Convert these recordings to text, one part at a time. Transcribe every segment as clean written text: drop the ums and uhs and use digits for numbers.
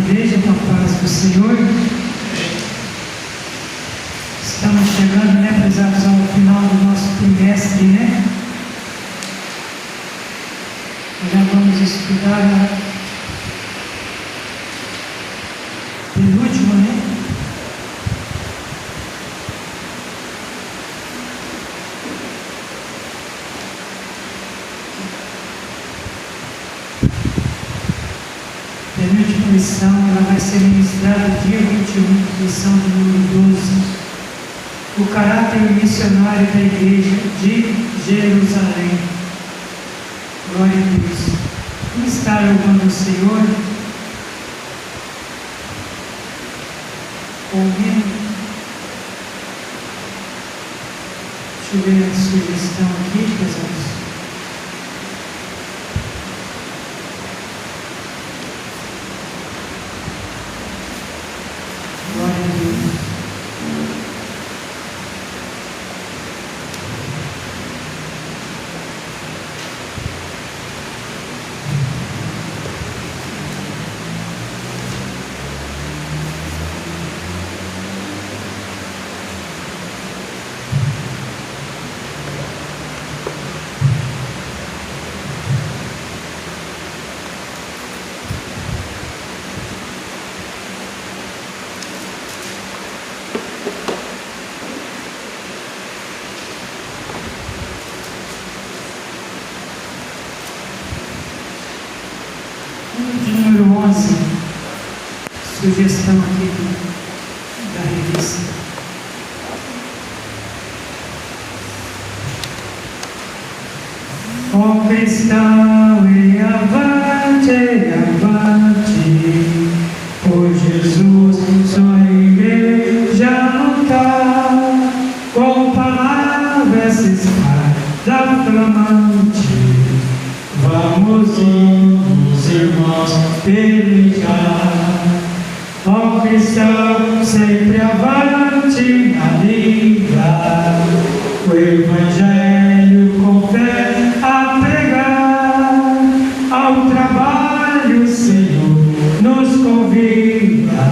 igreja, com a paz do Senhor. Estamos chegando, né, prezados, ao final do nosso trimestre, né? Já vamos estudar a penúltima, né? Penúltima lição, ela vai ser ministrada dia 21, lição de número 12. O caráter missionário da igreja de Jerusalém. Glória a Deus. Como está louvando o Senhor? Ouvindo? Deixa eu ver a sugestão aqui, pessoal. De número 11, sugestão aqui da revista. Ó cristão, e avante, por Jesus sua igreja lutar, com palavras espada flamante, vamos irmãos, pelejar. Ó cristão, sempre avante na liga, o Evangelho com fé a pregar, ao trabalho o Senhor nos convida,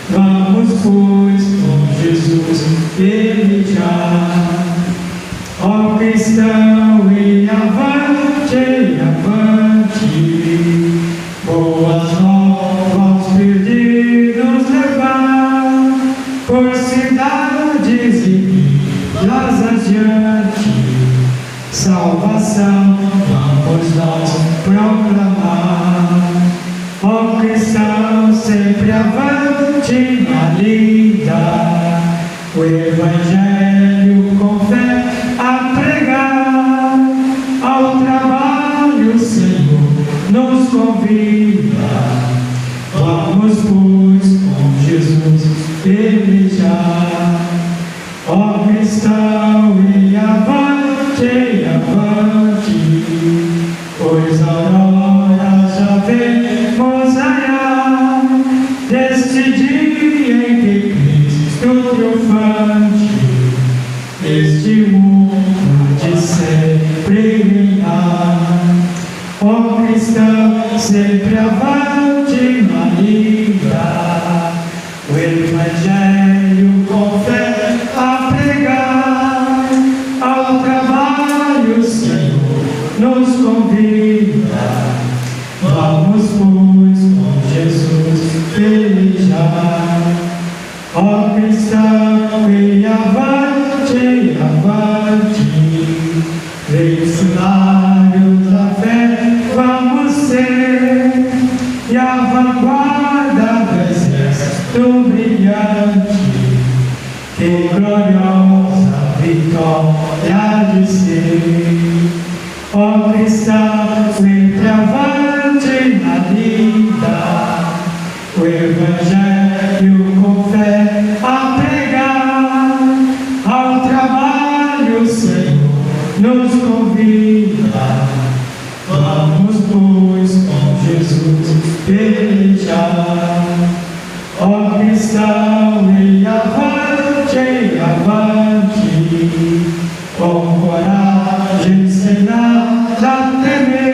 vamos pois com Jesus pelejar. Ó cristão, e avante, boas novas perdidos levar, por cidades e vilas adiante, salvação vamos nós proclamar. Ó cristão, sempre avante na lida, o Evangelho com fé a pregar, ao trabalho o Senhor nos convida, vamos pois com Jesus pelejar. Ó cristão, e avante, pois a aurora já vemos raiar, deste dia em que Cristo triunfante, este mundo de sempre reinar. Ó cristão, sempre avante na lida, o Evangelho com fé a pregar, ao trabalho o Senhor nos convida, vamos pois com Jesus pelejar. Ó cristão, e avante, missionários da fé vamos ser, e a vanguarda do exército brilhante, que gloriosa vitória de ser. Ó cristão, sempre avante na lida, o Evangelho com fé a pregar, ao trabalho o Senhor nos convida, vamos pois com Jesus pelejar. Ó cristão, e avante, com coragem sem nada temer,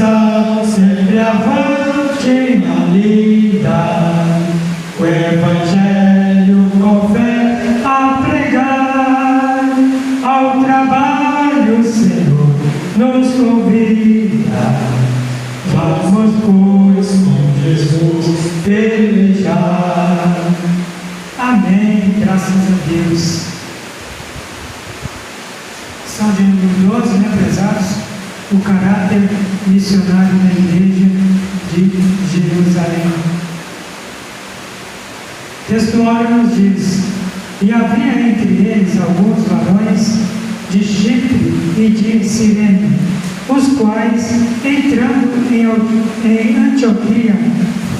força, sempre avante na lida, o Evangelho com fé a pregar, ao trabalho o Senhor nos convida. Vamos, pois, com Jesus pelejar. Amém, graças a Deus. São de número 12, né, prezados? O caráter missionário da Igreja de Jerusalém. O textuário nos diz: e havia entre eles alguns varões de Chipre e de Cirene, os quais, entrando em Antioquia,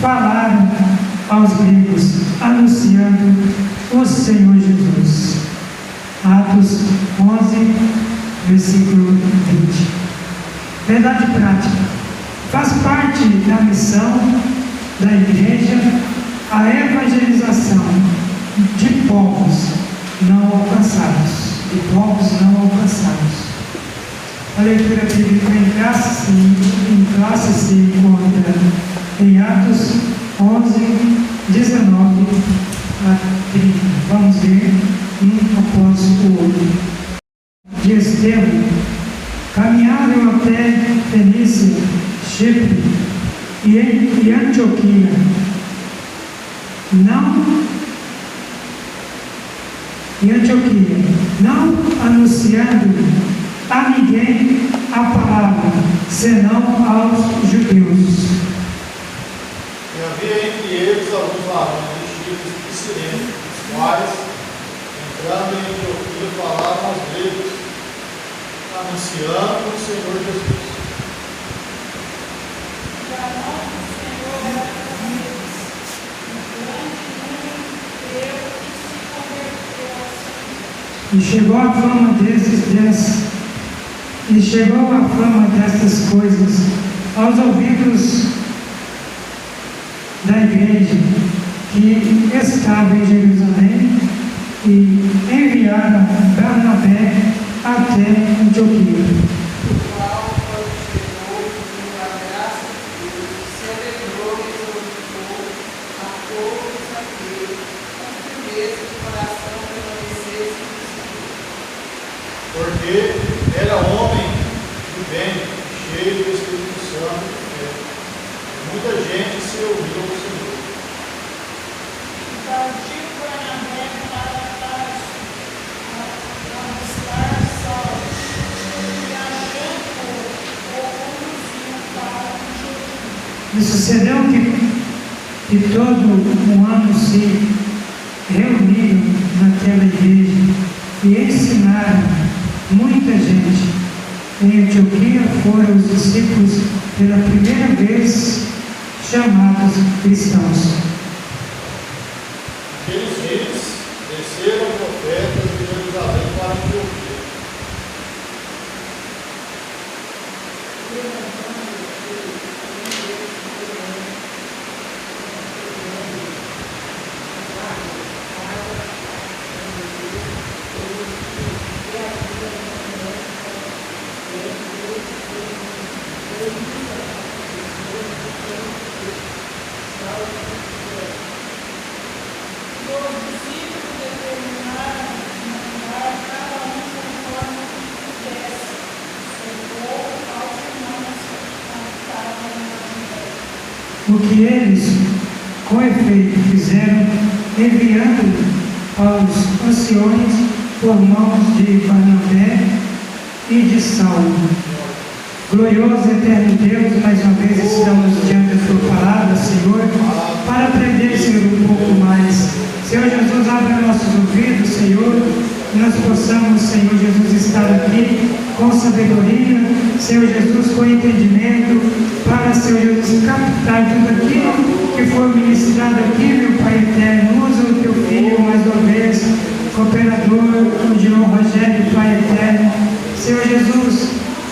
falaram aos gregos, anunciando o Senhor Jesus. Atos 11, versículo 20. Verdade prática. Faz parte da missão da Igreja a evangelização de povos não alcançados. A leitura bíblica em classe se encontra em Atos 11, 19 a 30. Vamos ver um após o outro. De Estevão, caminharam até Fenícia, Chipre e Antioquia, não anunciando a ninguém a palavra, senão aos judeus. E havia entre eles alguns varões de Chipre e Cirene, os quais, entrando em Antioquia, falaram aos gregos, anunciando o Senhor Jesus. E chegou a fama destas coisas aos ouvidos da igreja que estava em Jerusalém, e enviaram Barnabé até Antioquia. Porque era homem de bem, cheio do Espírito Santo e fé. Muita gente se ouviu ao Senhor. Partiu Barnabé para Tarso, a buscar Saulo, e achando o conduziu para Antioquia. E sucedeu que todo um ano se reuniram naquela igreja e ensinaram muita gente. Em Antioquia foram os discípulos pela primeira vez chamados cristãos. Aqueles dias desceram profetas de Jerusalém para Antioquia. O que eles, com efeito, fizeram, enviando aos anciões por mãos de Barnabé e de Saulo. Glorioso e eterno Deus, mais uma vez estamos diante da Tua palavra, Senhor, para aprender, Senhor, um pouco mais. Senhor Jesus, abre nossos ouvidos, Senhor, que nós possamos, Senhor Jesus, estar aqui com sabedoria, Senhor Jesus, com entendimento, para, Senhor Jesus, captar tudo aquilo que foi ministrado aqui, meu Pai eterno. Usa o Teu Filho mais uma vez, cooperador, o João Rogério, Pai eterno. Senhor Jesus,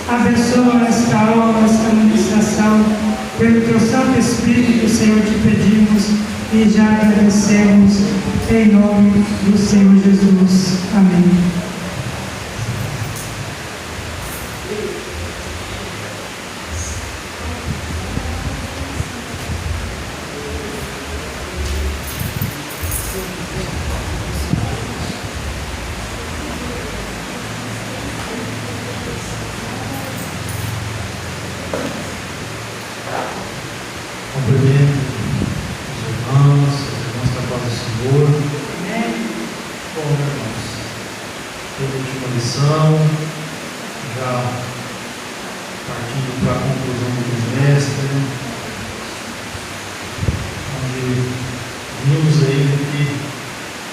abençoa esta aula, esta ministração, pelo Teu Santo Espírito, Senhor, te pedimos e já agradecemos em nome do Senhor Jesus. Amém. Cumprimento os irmãos que a paz do Senhor. Bom, irmãos, pela última lição, já partindo para a conclusão do trimestre, onde vimos aí que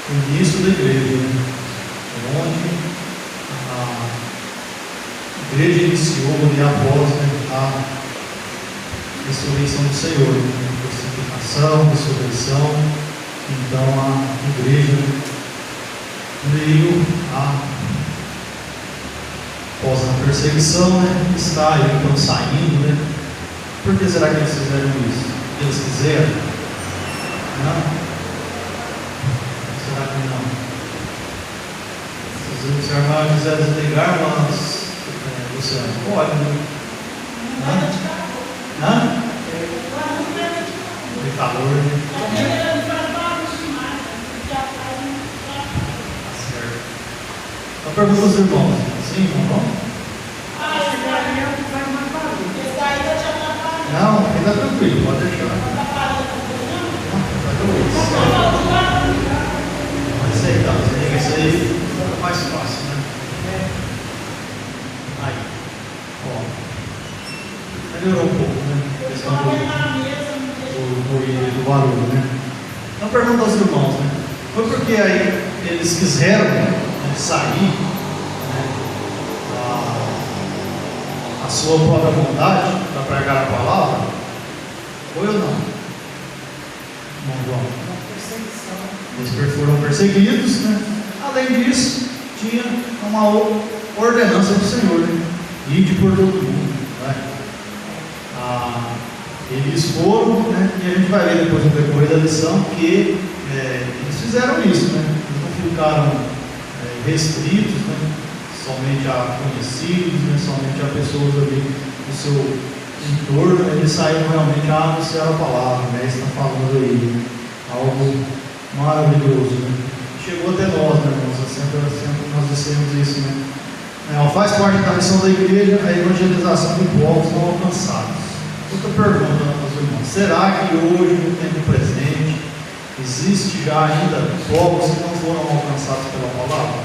o início da igreja, onde a igreja iniciou ali após a ressurreição do Senhor, crucificação, ressurreição. Então a igreja veio após a perseguição, está aí então saindo, Por que será que eles fizeram isso? Eles quiseram? Não? Será que não? Se a irmã quiser desligar, mas Luciano, pode, Hã? De calor, certo. Então pergunta aos irmãos. Sim, irmão? Não, ainda tranquilo, pode deixar. Pode ser, então, isso aí fica mais fácil, Aí, melhorou um pouco, A questão do barulho, Então pergunta aos irmãos, Foi porque aí eles quiseram sair a sua própria vontade para pregar a palavra? Foi ou não? Não, João. Eles foram perseguidos, Além disso, tinha uma ordenança do Senhor, Ide por todo mundo, Eles foram, e a gente vai ver depois no decorrer da lição que eles fizeram isso, Eles não ficaram restritos, somente a conhecidos, somente a pessoas ali do seu entorno. Eles saíram realmente a anunciar a palavra, Está falando aí algo maravilhoso, Chegou até nós, irmãos, sempre nós dissemos isso, faz parte da missão da igreja a evangelização de povos não alcançados. Outra pergunta aos irmãos: será que hoje, no tempo presente, existe já ainda povos que não foram alcançados pela palavra?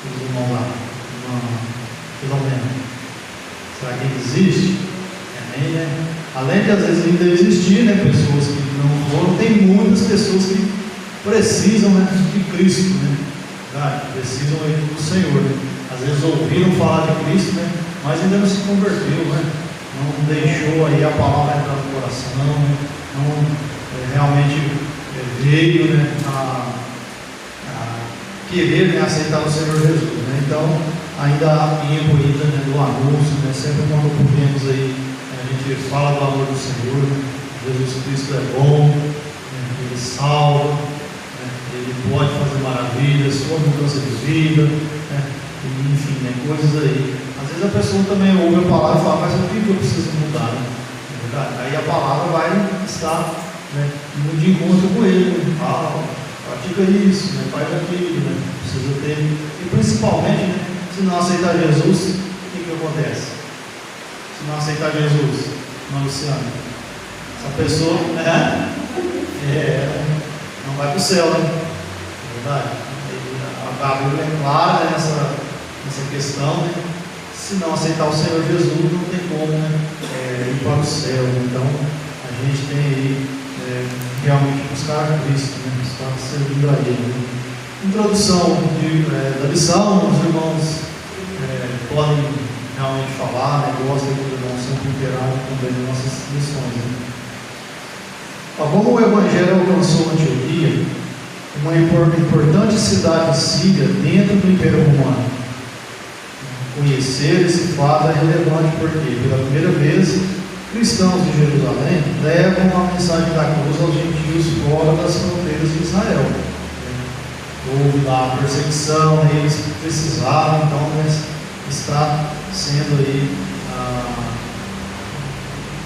Os irmãos lá, pelo menos. Será que existe? Amém, Além de às vezes ainda existir, pessoas que não foram, tem muitas pessoas que precisam de Cristo, precisam do Senhor. Às vezes ouviram falar de Cristo, mas ainda não se converteu, não deixou aí a palavra entrar no coração, não realmente veio a querer aceitar o Senhor Jesus. Então ainda há tempo ainda do anúncio, sempre quando podemos aí, a gente fala do amor do Senhor, Jesus Cristo é bom, Ele salva, Ele pode fazer maravilhas, sua mudança de vida, enfim, coisas aí. Às vezes a pessoa também ouve a palavra e fala, mas o que eu preciso mudar? É verdade? Aí a palavra vai estar de encontro com ele, pratica isso, faz aquilo, precisa ter. E principalmente, se não aceitar Jesus, o que acontece? Se não aceitar Jesus, Luciano, essa pessoa não vai para o céu, é verdade? A Bíblia é clara nessa questão, se não aceitar o Senhor Jesus, não tem como ir para o céu. Então a gente tem aí realmente buscar a Cristo, estar servindo a Ele. Introdução da lição, os irmãos podem realmente falar, gostam que os irmãos sempre interagem também nas nossas lições. Como o Evangelho alcançou Antioquia, uma importante cidade síria dentro do Império Romano, conhecer esse fato é relevante porque, pela primeira vez, cristãos de Jerusalém levam a mensagem da cruz aos gentios fora das fronteiras de Israel. Houve lá a perseguição, eles precisaram, então está sendo aí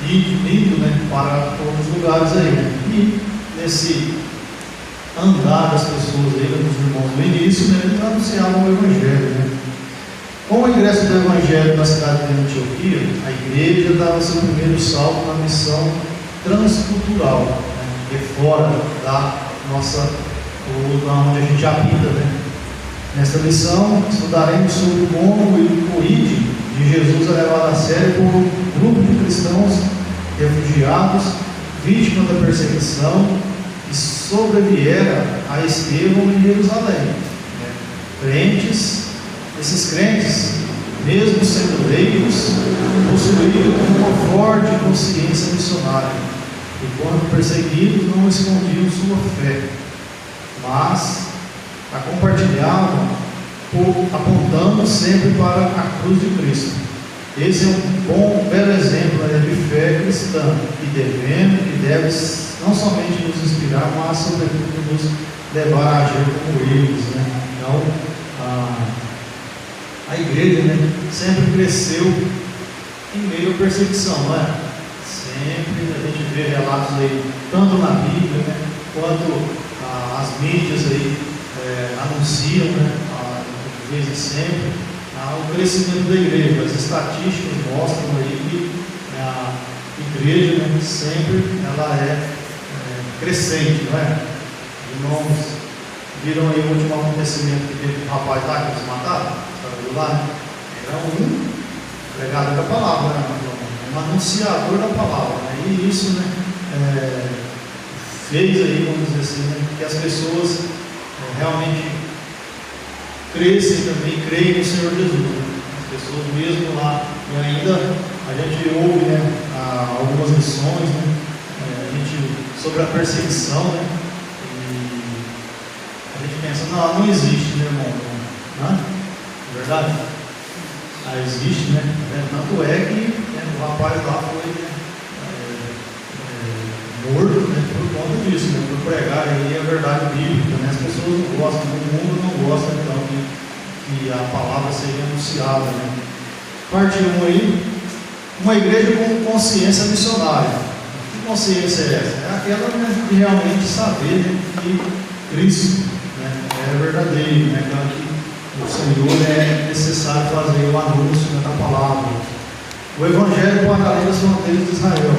indo para todos os lugares aí. E nesse andar das pessoas aí, dos irmãos no início, eles anunciavam o Evangelho. Com o ingresso do Evangelho na cidade de Antioquia, a igreja dava seu primeiro salto na missão transcultural, né, que é fora da nossa, onde a gente habita, né. Nesta lição, estudaremos sobre como o ide de Jesus é levado a sério por um grupo de cristãos refugiados, vítimas da perseguição, que sobreviera a Estevão em Jerusalém. Esses crentes, mesmo sendo leigos, possuíam uma forte consciência missionária e, quando perseguidos, não escondiam sua fé, mas a compartilhavam, apontando sempre para a cruz de Cristo. Esse é um belo exemplo de fé cristã que deve não somente nos inspirar, mas sobretudo nos levar a agir como eles, né? Então, a igreja, né, sempre cresceu em meio à perseguição, não é? Sempre a gente vê relatos aí, tanto na Bíblia, né, quanto as mídias aí anunciam, né, desde sempre, o crescimento da igreja. As estatísticas mostram aí que a igreja, né, sempre ela é crescente, não é? Irmãos, viram aí o último acontecimento que teve com o rapaz lá que eles mataram? Viu lá? Era um pregador da palavra, né? Um anunciador da palavra, né? E isso, né, fez aí, vamos dizer assim, né, que as pessoas realmente crescem também, creem no Senhor Jesus, né? As pessoas mesmo lá, e ainda a gente ouve, né, algumas lições, né, sobre a perseguição, né? A gente pensa, não existe, né, irmão? Não é verdade? Existe, né? Tanto é que o rapaz lá foi morto, né, por conta disso, né, por pregar aí a verdade bíblica, né? As pessoas não gostam, o mundo não gosta, então, que a palavra seja anunciada, né? Parte 1 aí, uma igreja com consciência missionária. Que consciência é essa? É aquela, né, de realmente saber, né, que Cristo, né, é verdadeiro, né, que o Senhor é necessário fazer o anúncio, né, da palavra. O Evangelho para além das fronteiras de Israel.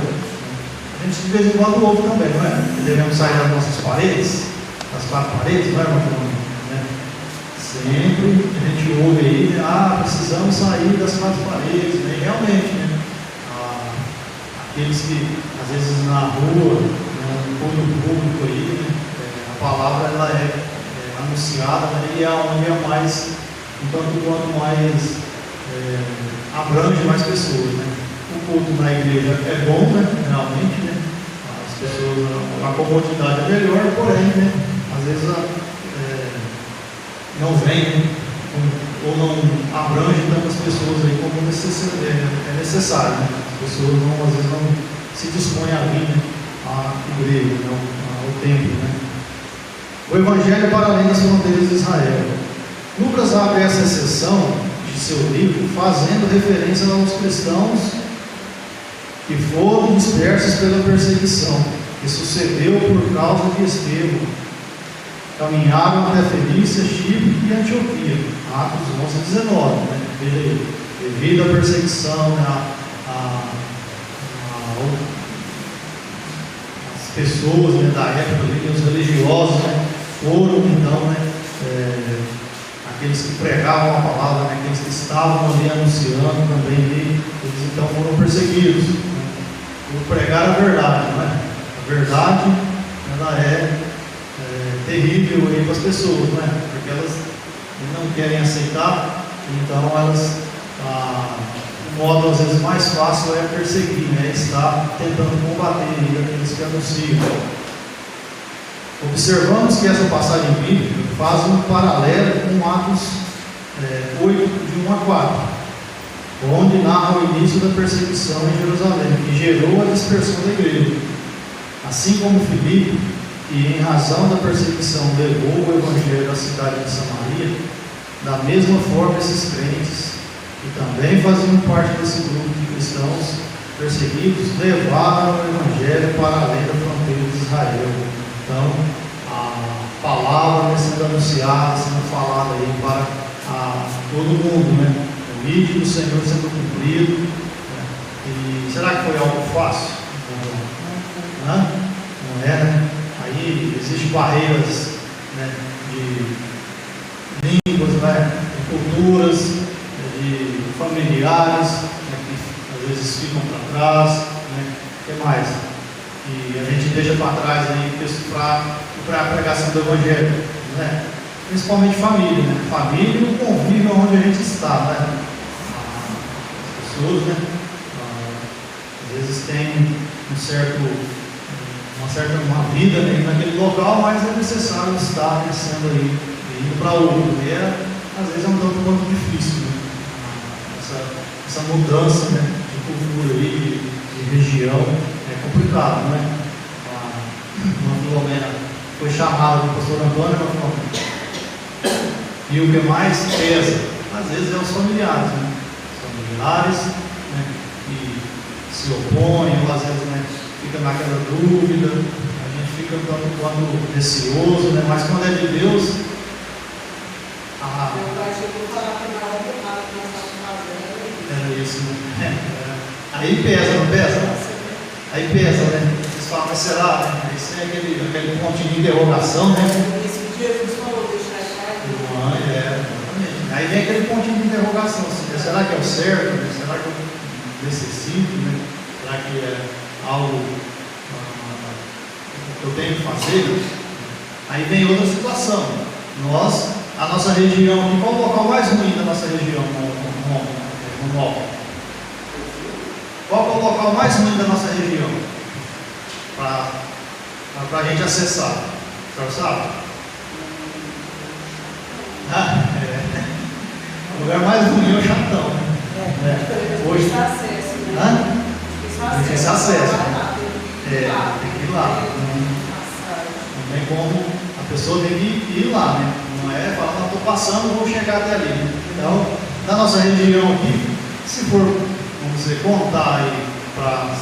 A gente de vez em quando ouve também, não é? Que devemos sair das nossas paredes, das 4 paredes, não é, irmão? Né? Sempre a gente ouve aí, né, precisamos sair das 4 paredes, né? E realmente, né, aqueles que às vezes na rua, né, no público aí, né, a palavra ela é anunciada, né, e é onde é mais, quanto mais abrange mais pessoas, né? O culto na igreja é bom, né, realmente, né? As pessoas, a comodidade é melhor, porém, né, às vezes não vem, né, ou não abrange tantas pessoas aí como é necessário, né? As pessoas às vezes não se dispõem a vir, né, à igreja, ao templo, né? O Evangelho para além das fronteiras de Israel. Lucas abre essa exceção de seu livro fazendo referência aos cristãos que foram dispersos pela perseguição que sucedeu por causa de Estevão. Caminharam até Fenícia, Chipre e Antioquia. Atos 11:19, né? Veja aí, devido à perseguição, né, as pessoas, né, da época, os religiosos, né, foram então, né, aqueles que pregavam a palavra, né, aqueles que estavam ali anunciando também, eles então foram perseguidos, né, por pregar a verdade, não é? A verdade, ela é terrível aí para as pessoas, não é? Porque elas não querem aceitar, então elas, o modo às vezes mais fácil é perseguir, né? Estar tentando combater aqueles que anunciam. Observamos que essa passagem bíblica faz um paralelo com Atos 8, de 1 a 4, onde narra o início da perseguição em Jerusalém, que gerou a dispersão da igreja. Assim como Filipe, que em razão da perseguição levou o evangelho à cidade de Samaria, da mesma forma esses crentes, que também faziam parte desse grupo de cristãos perseguidos, levaram o evangelho para além da fronteira de Israel. Então, a palavra sendo anunciada, sendo falada aí para todo mundo, né? convite do Senhor sendo cumprido. Né? E será que foi algo fácil? Não, não é, né? Aí existem barreiras, né, de línguas, né, de culturas, de familiares, né, que às vezes ficam para trás, né? O que mais? E a gente deixa para trás aí para a pregação do Evangelho, né? Principalmente família, né? Família e o convívio onde a gente está, né? As pessoas, né? Às vezes tem uma vida, né, naquele local, mas é necessário estar descendo aí, indo para outro. E às vezes é um tanto quanto difícil, né? Essa mudança, né, de cultura aí, de região, é complicado, né? A irmã Filomena foi chamada do pastor Antônio, e o que mais pesa, às vezes, é os familiares, né? Os familiares, né, que se opõem, ou às vezes, né, fica naquela dúvida, a gente fica quando receoso, né? Mas quando é de Deus, Meu pai chegou a falar que não era errado que nós estávamos fazendo. era isso, né? Aí pesa, não pesa? Aí pesa, né? Vocês falam, mas será, né? Aí tem aquele pontinho de interrogação, né? Isso que Jesus falou, deixar Exatamente. Aí vem aquele pontinho de interrogação, assim, será que é o certo? Né? Será que eu necessito? Né? Será que é algo que eu tenho que fazer? Aí vem outra situação. A nossa região aqui, qual o local mais ruim da nossa região no norte? Qual é o local mais ruim da nossa região? Para a gente acessar. O senhor sabe? O lugar mais ruim é o Chatão. Hoje tem acesso, né? Tem esse acesso. Tem que ir lá. Não tem como, a pessoa tem que ir lá, né? Não é falar, não, estou passando, vou chegar até ali. Né? Então, na nossa região aqui, se for, vamos dizer, contar aí para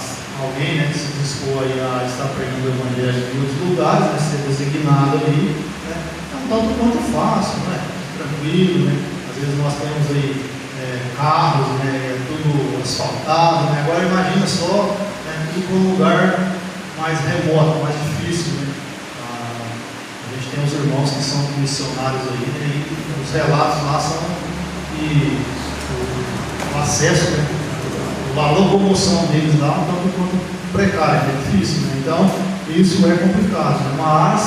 alguém, né, que se dispor aí a estar pregando o Evangelho em outros lugares, né, ser designado ali, né, é um tanto quanto fácil, né? Tranquilo, né? Às vezes nós temos aí carros, né? Tudo asfaltado, né? Agora imagina só, né, ir para um lugar mais remoto, mais difícil, né? A gente tem os irmãos que são missionários aí, né? E os relatos lá são que o acesso, né? A locomoção deles lá um tanto quanto precário, é difícil, né? Então isso é complicado, né? Mas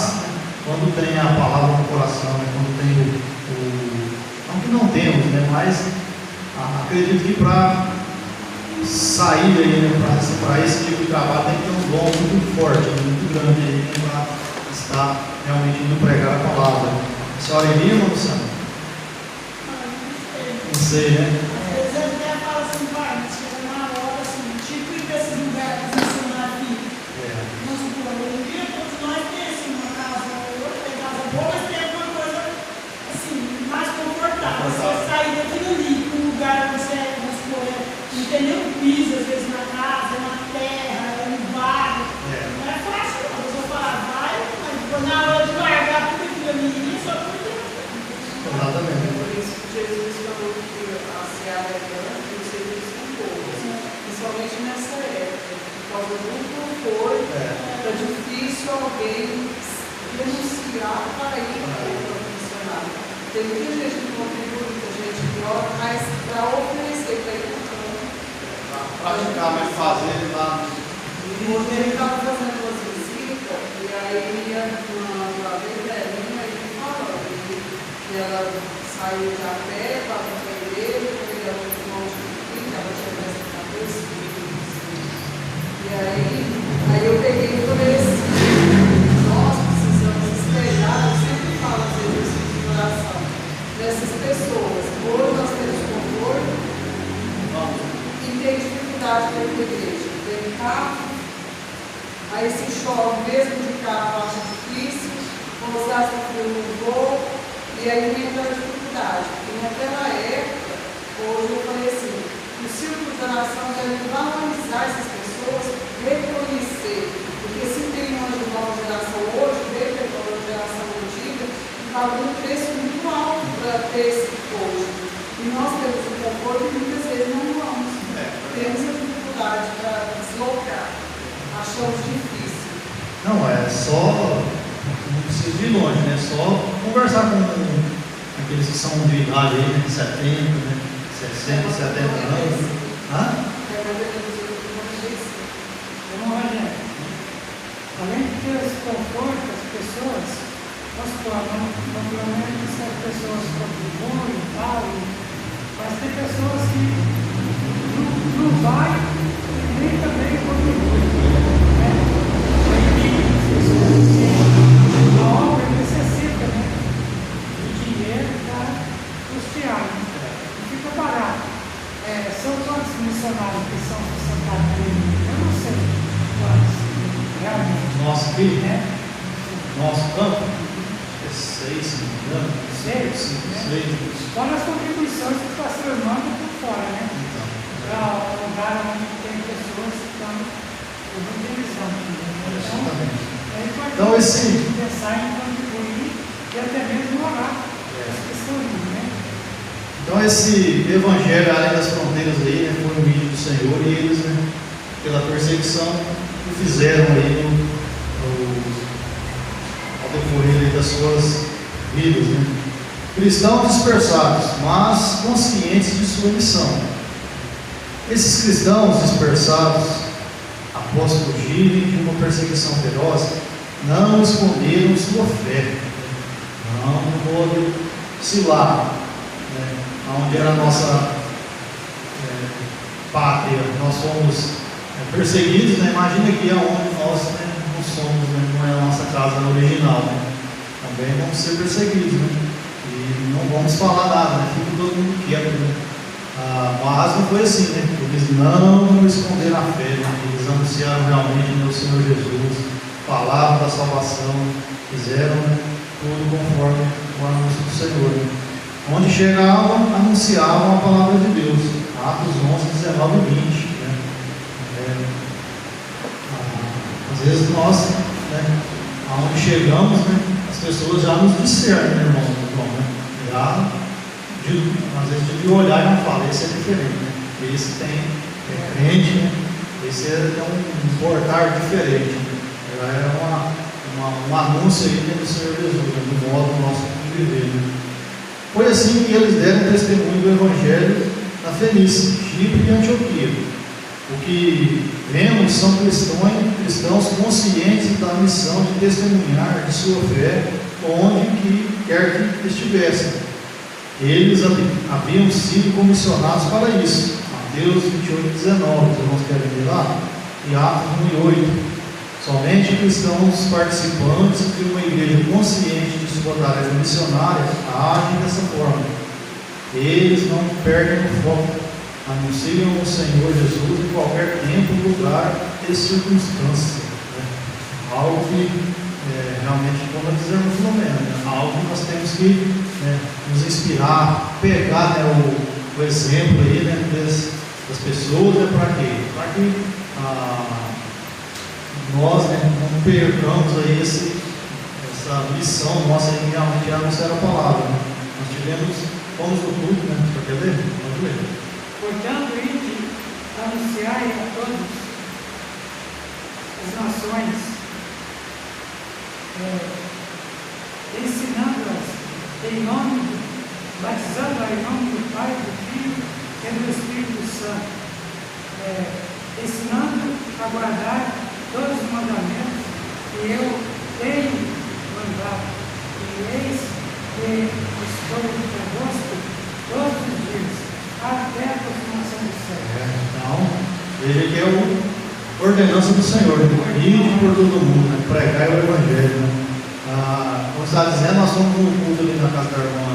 quando tem a palavra no coração, né? Quando tem não que não temos, né? Mas acredito que para sair aí, né? Para esse tipo de trabalho tem que ter um dom muito forte, muito grande aí, né? Para estar realmente indo pregar a palavra. A senhora iria, irmã Luciana? Não sei, né? Às vezes ele até fala assim, pai, mas chega uma hora assim, tipo ir para esses lugares que você não aqui. Vamos supor, hoje em dia todos nós temos assim, uma casa ou outra, tem casa boa, mas tem alguma coisa assim, mais confortável. Você sair daquilo ali para um lugar que você, vamos supor, não tem nenhum piso, às vezes na casa, na terra, no bairro. Não é fácil, não. A pessoa fala, vai, mas na hora de largar tudo aquilo ali, só por Deus. Exatamente. Por isso que Jesus falou que a seara é grande e os serviços são poucos, principalmente nessa época, por causa do conforto, é difícil alguém renunciar para ir para o missionário. Tem muita gente que contribui, muita gente que ora, mas para oferecer para ir para o campo. Praticamente fazer lá. Ele estava fazendo umas visitas e aí uma velhinha ele falou que ela saiu a pé para a igreja, porque ela tinha um monte de filho, ela tinha mais de 14 filhos. E aí eu peguei e falei assim, nós precisamos espelhar, eu sempre falo às vezes de oração, dessas pessoas. Hoje nós temos conforto e tem dificuldade para ir para a igreja. Tem carro, aí se chove mesmo de carro, acha difícil, quando os gastos frio não vou, e aí entra a dificuldade. E naquela época, hoje eu falei assim, o círculo da nação deve valorizar essas pessoas, reconhecer, porque se tem uma nova geração hoje, veio a nova geração antiga, pagou um preço muito alto para ter esse povo. E nós temos o conforto achou difícil? Não, é só, não precisa ir longe, né? Só conversar com aqueles que são de idade aí, né? 70, né? 60, 70 anos. Hã? Além de ter esse conforto, as pessoas, naturalmente, se as pessoas contribuem e tal, mas tem pessoas que não vai e nem também contribuem. Né? A obra necessita, né, de dinheiro para custear, né? Não fica barato. São quantos missionários que são sustentados por ele? Eu não sei quantos, realmente. Nosso aqui, Né? nosso campo, é 6, se não me engano. 6, né? Fora as contribuições que o pastor manda por fora, né? Então, Para o lugar onde tem pessoas que estão utilizando. exatamente. É importante Então, esse- pensar em contribuir e até mesmo orar as pessoas, né? Então esse evangelho além das fronteiras aí, né, foi um vídeo do Senhor e eles, né, pela perseguição que fizeram aí ao decorrer das suas vidas, né. Cristãos dispersados, mas conscientes de sua missão. Esses cristãos dispersados, após fugirem de uma perseguição feroz, não esconderam sua fé, não vacilaram, né? Onde era a nossa pátria, nós fomos perseguidos, né? Imagina aqui aonde nós, né, não somos, né? Não é a nossa casa original, né? Também vamos ser perseguidos, né? E não vamos falar nada, né? Fica todo mundo quieto, né? Mas não foi assim, né? Eles não esconderam a fé, né? Eles anunciaram realmente, né, o Senhor Jesus, falaram da salvação, fizeram, né, tudo conforme o anúncio do Senhor, né? Onde chegavam, anunciavam a palavra de Deus. Atos 11, 19 e 20. Né? Às vezes nós, né, aonde chegamos, né, as pessoas já nos discernem, né, irmão? Né? Já, às vezes, de olhar e não falar, esse é diferente. Né? Esse é crente, né? Esse é um portar diferente. Né? É um anúncio aí, né, do Senhor Jesus, né, do modo nosso de viver. Né? Foi assim que eles deram testemunho do Evangelho na Fenícia, Chipre e Antioquia. O que vemos são cristãos conscientes da missão de testemunhar de sua fé onde quer que estivessem. Eles haviam sido comissionados para isso. Mateus 28, 19, os irmãos querem ver lá? E Atos 1 e 8. Somente cristãos participantes de uma igreja consciente de sua tarefa missionária agem dessa forma. Eles não perdem o foco, anunciam o Senhor Jesus em qualquer tempo, lugar e circunstância. Né? Algo que realmente, como dizemos no Filomeno, né? Algo que nós temos que, né, nos inspirar, pegar, né, o exemplo aí, né, das pessoas, né, para quê? Para que nós, né, não percamos aí essa missão nossa aí, realmente é anunciar a palavra. Né? Nós fomos no culto, né? Quer ver? Vamos ler. Portanto, ide anunciai a todas as nações, ensinando-as em nome, batizando-as em nome do Pai, do Filho e do Espírito Santo, ensinando a guardar todos os mandamentos que eu tenho mandado, e eis que estou convosco todos os dias, até a consumação do céu. Então, veja que é a ordenança do Senhor, ir por todo mundo, né? Pregar o Evangelho. Né? Como está dizendo, nós fomos no culto ali na casa da irmã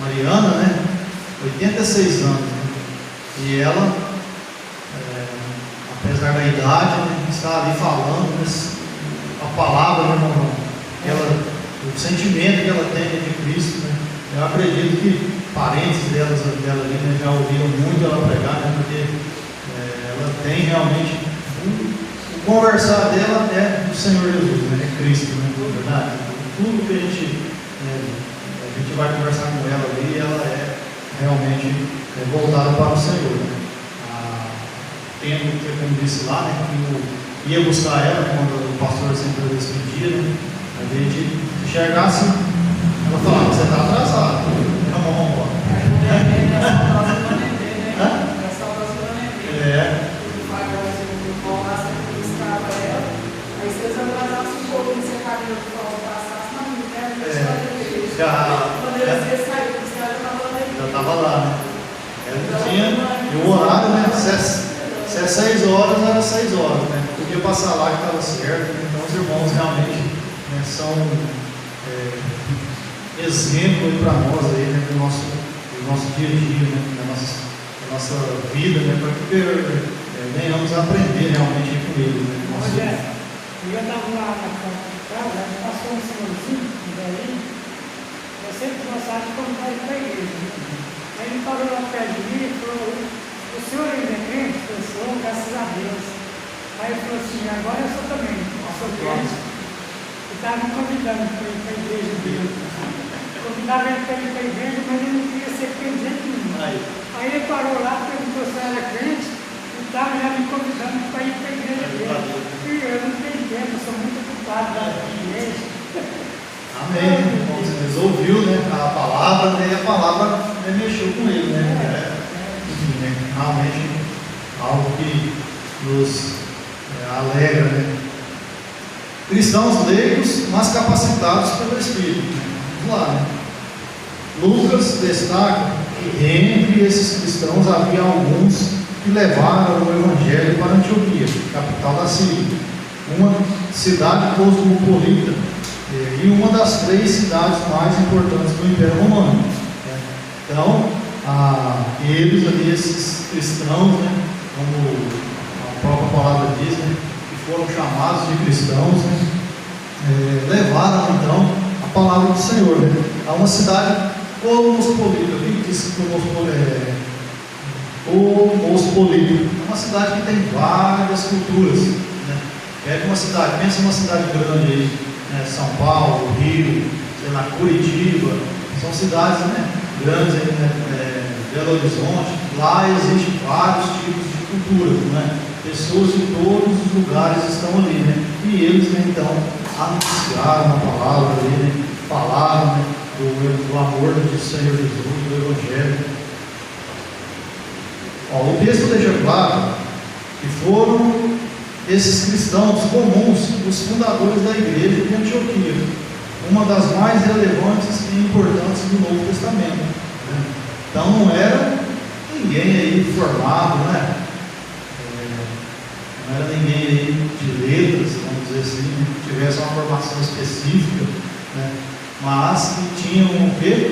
Mariana, né? 86 anos. Né? E ela, apesar da idade, né, está ali falando a palavra, né, irmão? O sentimento que ela tem de Cristo. Né? Eu acredito que parentes dela ali, né, já ouviram muito ela pregar, né, porque ela tem realmente o conversar dela é do Senhor Jesus, né, é Cristo, né, na verdade. Tudo que a gente vai conversar com ela ali, ela é realmente voltada para o Senhor. Né? tempo, que como disse lá, né, que eu ia buscar ela quando o pastor sempre despedia, né, a gente enxergasse, ela falava, você está atrasado, vamos embora. Já estava lá, né? E o horário, né? Se é 6 horas, era 6 horas, né? Podia passar lá que estava certo, né? Então os irmãos realmente, né, são exemplo para nós aí, né, do nosso dia a dia, né, da nossa vida, né, para que venhamos a aprender realmente com ele. Né, eu estava lá na casa, a gente passou um senhorzinho, eu sempre gostava de contar isso para a igreja. Aí ele parou lá perto de mim e falou, o senhor ainda é crente? Eu sou, graças a Deus. Aí ele falou assim, agora eu sou também, eu sou crente. E estava me convidando para ir para a igreja dele. Convidava ele para ir para a igreja, mas ele não queria ser crente de jeito nenhum. Aí ele parou lá, perguntou se eu era crente, e estava já me convidando para ir para a igreja dele. E eu não tenho tempo, eu sou muito ocupado lá na igreja. Amém. Você ouviu, né, a palavra, né, e a palavra, né, mexeu com ele, né? Enfim, né, realmente algo que nos alegra, né? Cristãos leigos, mas capacitados pelo Espírito. Vamos lá, né? Lucas destaca que entre esses cristãos havia alguns que levaram o Evangelho para Antioquia, capital da Síria, uma cidade cosmopolita e uma das 3 cidades mais importantes do Império Romano. Então, eles ali, esses cristãos, né, como a própria palavra diz, né, que foram chamados de cristãos, né, levaram então a palavra do Senhor, né, a uma cidade cosmopolita. O que diz cosmopolita? É uma cidade que tem várias culturas, né? Pega uma cidade, pensa uma cidade grande aí, né? São Paulo, Rio, sei lá, Curitiba, são cidades, né, grandes aí, né? Belo Horizonte. Lá existem vários tipos de culturas, né? Pessoas de todos os lugares estão ali, né? E eles, né, então anunciaram a palavra ali, né? Falaram, né, do amor do Senhor Jesus, do Evangelho. O texto deixa claro que foram esses cristãos comuns os fundadores da igreja de Antioquia, uma das mais relevantes e importantes do Novo Testamento, né? Então não era ninguém aí formado, né? Não era ninguém aí de letras, vamos dizer assim, que tivesse uma formação específica, né? Mas que tinham o quê?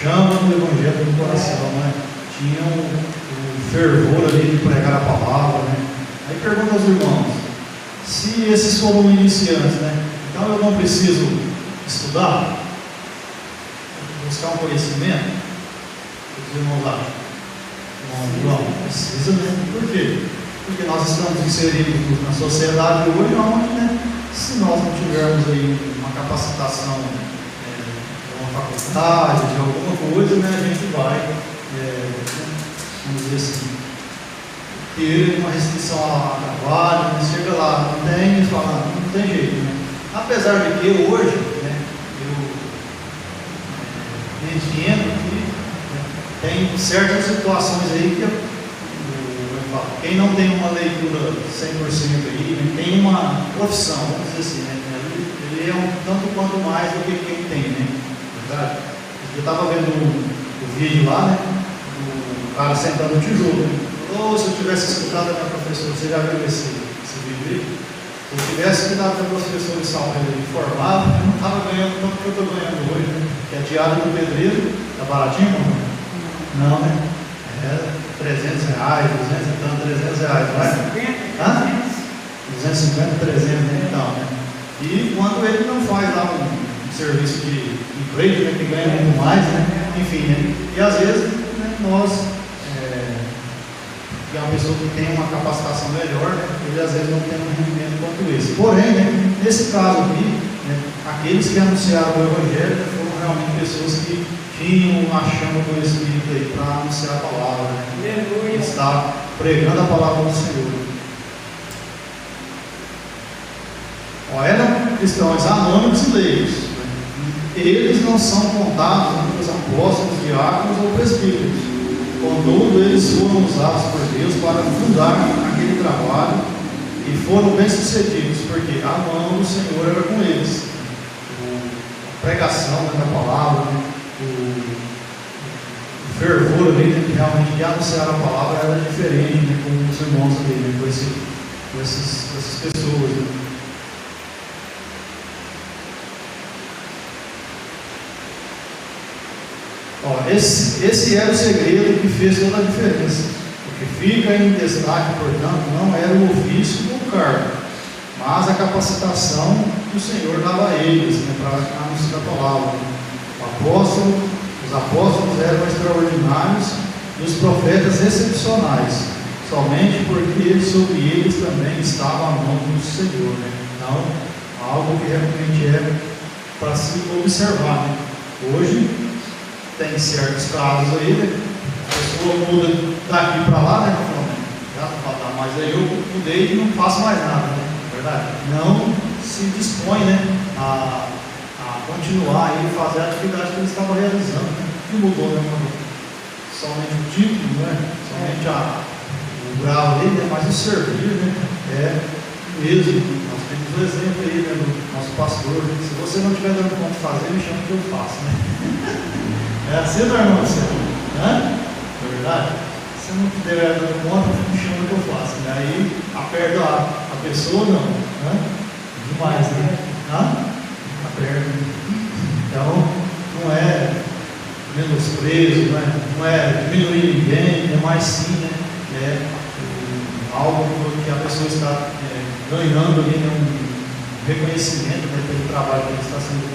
Chama do Evangelho no coração, né? Tinham o fervor ali de pregar a palavra, né? Aí pergunta aos irmãos, se esses foram iniciantes, né? Então eu não preciso estudar, buscar um conhecimento? Os irmãos acham? Não precisa, né? Por quê? Porque nós estamos inseridos na sociedade hoje, onde, né, se nós não tivermos aí uma capacitação de uma faculdade, de alguma coisa, né, a gente vai, vamos dizer assim, ter uma restrição ao trabalho, né, chega lá, não tem, eles falam, não tem jeito, né? Apesar de que hoje, né, eu entendo que, né, tem certas situações aí que quem não tem uma leitura 100% aí, né, tem uma profissão, vamos dizer assim, né, ele é um tanto quanto mais do que quem tem, né? Verdade? Eu estava vendo o vídeo lá, né, o cara sentando no tijolo, né? Ou se eu tivesse escutado a minha professora, você já viu esse vídeo aí? Se eu tivesse escutado a minha professora de São Paulo informado, eu não estava ganhando tanto que eu estou ganhando hoje, né? Que a diária do pedreiro, tá baratinho, não, né? 300 reais, 200 e tanto, 300 reais, não é? 250, 300, né? Então, né? E quando ele não faz lá um serviço de emprego, né, que ganha muito mais, né? Enfim, né? E às vezes, né, nós, que é uma pessoa que tem uma capacitação melhor, né, ele às vezes não tem um rendimento quanto esse. Porém, né, nesse caso aqui, né, aqueles que anunciaram o Evangelho foram realmente pessoas que tinham a chama do Espírito aí para anunciar a palavra, né? Estavam pregando a palavra do Senhor. Eram cristãos anônimos e leigos. Eles não são contados entre os apóstolos, diáconos ou presbíteros. Contudo, eles foram usados por Deus para fundar aquele trabalho e foram bem-sucedidos, porque a mão do Senhor era com eles. A pregação da palavra, o fervor ali, que realmente de anunciar a palavra era diferente, com os irmãos ali, com essas pessoas. Esse era o segredo que fez toda a diferença. O que fica em destaque, portanto, não era o ofício ou o cargo, mas a capacitação que o Senhor dava a eles, para anunciar a palavra. Os apóstolos eram extraordinários e os profetas excepcionais, somente porque sobre eles também estava a mão do Senhor. Então, algo que realmente é para se observar. Hoje, tem certos casos aí, a pessoa muda daqui para lá, já não vai dar mais, aí eu mudei e não faço mais nada, verdade? Não se dispõe, a continuar aí, fazer a atividade que ele estava realizando, que mudou, somente o título, somente o grau ali, mas o servir, é mesmo. Nós temos um exemplo aí, do nosso pastor, se você não estiver dando conta de fazer, me chama que eu faço, É assim, meu irmão? É verdade? Se eu não estiver dando conta, me chama que eu faço. Aí aperta a pessoa, não. Demais, Aperta. Então, não é menosprezo, não é diminuir ninguém, é mais sim, é algo que a pessoa está ganhando ali, um reconhecimento pelo trabalho que está sendo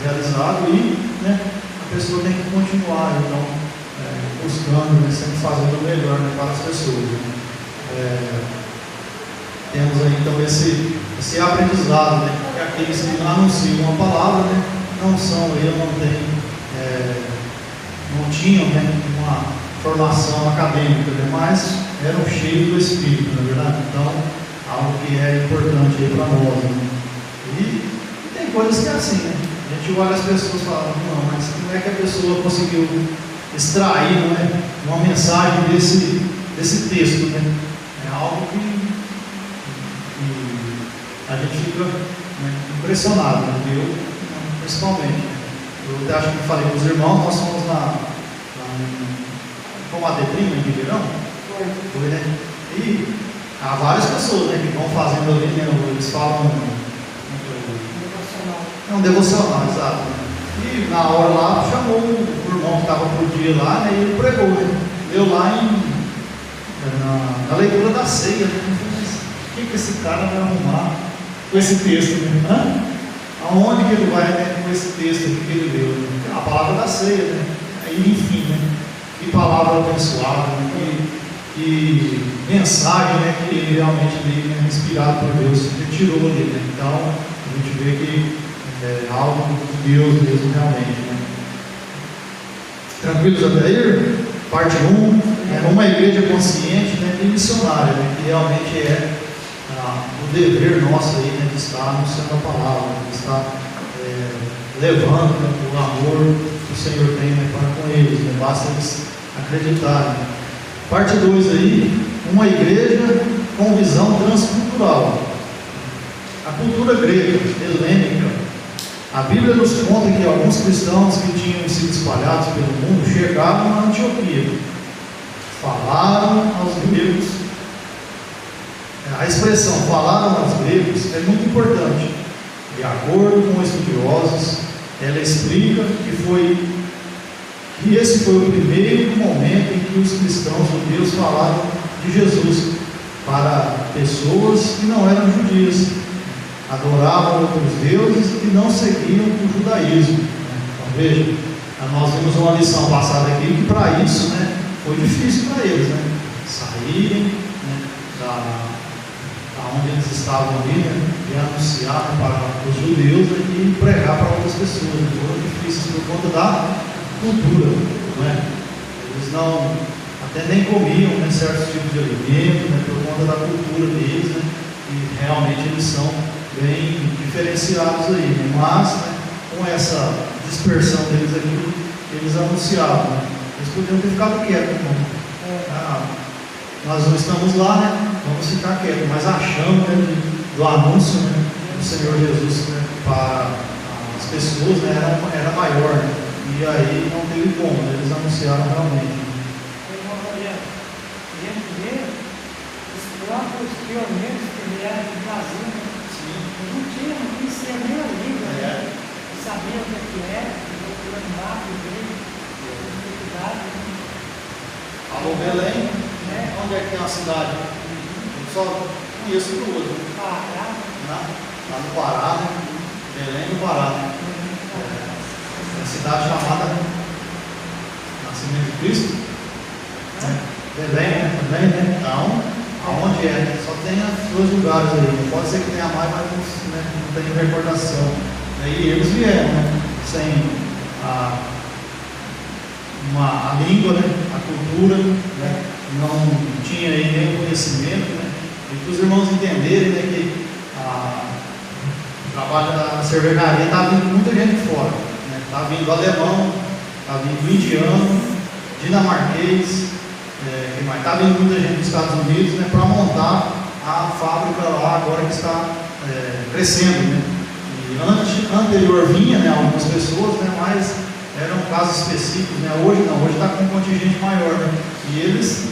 realizado e a pessoa tem que continuar, então, buscando, sempre fazendo o melhor para as pessoas. Temos aí, então, esse aprendizado, que aqueles que anunciam uma palavra, não são, não tinham uma formação acadêmica, mas eram cheios do Espírito, não é verdade? Então, algo que é importante aí para nós. E tem coisas que é assim, a gente olha as pessoas e fala, não, mas como é que a pessoa conseguiu extrair uma mensagem desse texto? É algo que a gente fica impressionado, eu principalmente. Eu acho que falei com os irmãos, nós fomos como a Detrim, em Ribeirão. Foi, E há várias pessoas que vão fazendo ali, eles falam. É um devocional, exato. E na hora lá, chamou o irmão que estava por dia lá, e ele pregou, Deu lá na leitura da ceia. O que esse cara vai arrumar com esse texto? Aonde que ele vai com esse texto aqui que ele deu? A palavra da ceia, Aí, enfim, que palavra abençoada, que mensagem que ele realmente é inspirado por Deus, retirou dele. Então, a gente vê que é algo de Deus mesmo, realmente. Tranquilos até aí? Parte 1, uma igreja consciente e missionária, que realmente é o dever nosso aí, de estar anunciando a palavra, de estar levando o amor que o Senhor tem para com eles, basta eles acreditarem. Parte 2 aí, uma igreja com visão transcultural. A cultura grega, helênica, a Bíblia nos conta que alguns cristãos que tinham sido espalhados pelo mundo chegaram na Antioquia, falaram aos gregos. A expressão falaram aos gregos é muito importante. De acordo com estudiosos, ela explica que esse foi o primeiro momento em que os cristãos judeus falaram de Jesus para pessoas que não eram judias, adoravam outros deuses e não seguiam o judaísmo. Então veja, nós vimos uma lição passada aqui que para isso foi difícil para eles saírem da onde eles estavam ali, e anunciar para os judeus e pregar para outras pessoas. Foram difíceis por conta da cultura, Eles não nem comiam, né, certos tipos de alimentos, né, por conta da cultura deles, né, e realmente eles são bem diferenciados aí, né, mas, né, com essa dispersão deles aqui, eles anunciavam, né, eles podiam ter ficado quietos, nós não estamos lá, né, vamos ficar quietos, mas achando, né, do anúncio, né, do Senhor Jesus, né, para as pessoas, né, era maior, né, e aí não teve como, né, eles anunciaram realmente. Os próprios pioneiros que vieram do Brasil, não tinham conhecia nem a língua, né? Sabiam o que era, procurando mapa dele, dificuldade. Alô, Belém, né? Onde é que tem uma cidade? Eu só conheço duas, né? Pará. Lá no Pará, né? Belém no Pará, né? É uma cidade chamada Nascimento de Cristo, né? Belém, né? Também, né? Então, aonde é? Só tem dois lugares aí. Pode ser que tenha mais, mas não, né, não tenho recordação. E eles vieram, né? Sem a língua, né? A cultura, né? Não tinha aí nem conhecimento, né? E para os irmãos entenderem, né, que o trabalho da cervejaria está vindo muita gente de fora, né? Está vindo alemão, está vindo indiano, dinamarquês, está vindo muita gente dos Estados Unidos, né, para montar a fábrica lá agora que está crescendo, né? E anterior vinha, né, algumas pessoas, né, mas eram casos específicos, né? Hoje não, hoje está com um contingente maior, né? E eles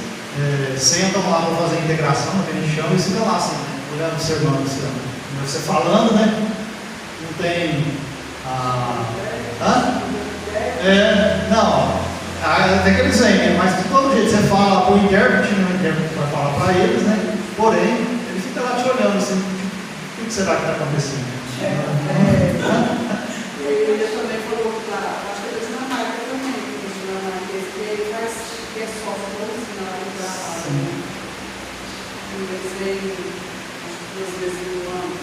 sentam lá para fazer a integração, que a gente chama, e ficam lá assim, olhando, observando, você falando, né? Não tem não, até que eles vêm, né? Mas de todo jeito você fala para o intérprete, né? O intérprete vai falar para eles, né? Porém, ele fica lá te olhando assim, o que será que está acontecendo? Ele também falou que lá, acho que é Dinamarca também, que ele faz que é só ensinar para eles vêm, acho que 2 vezes no ano,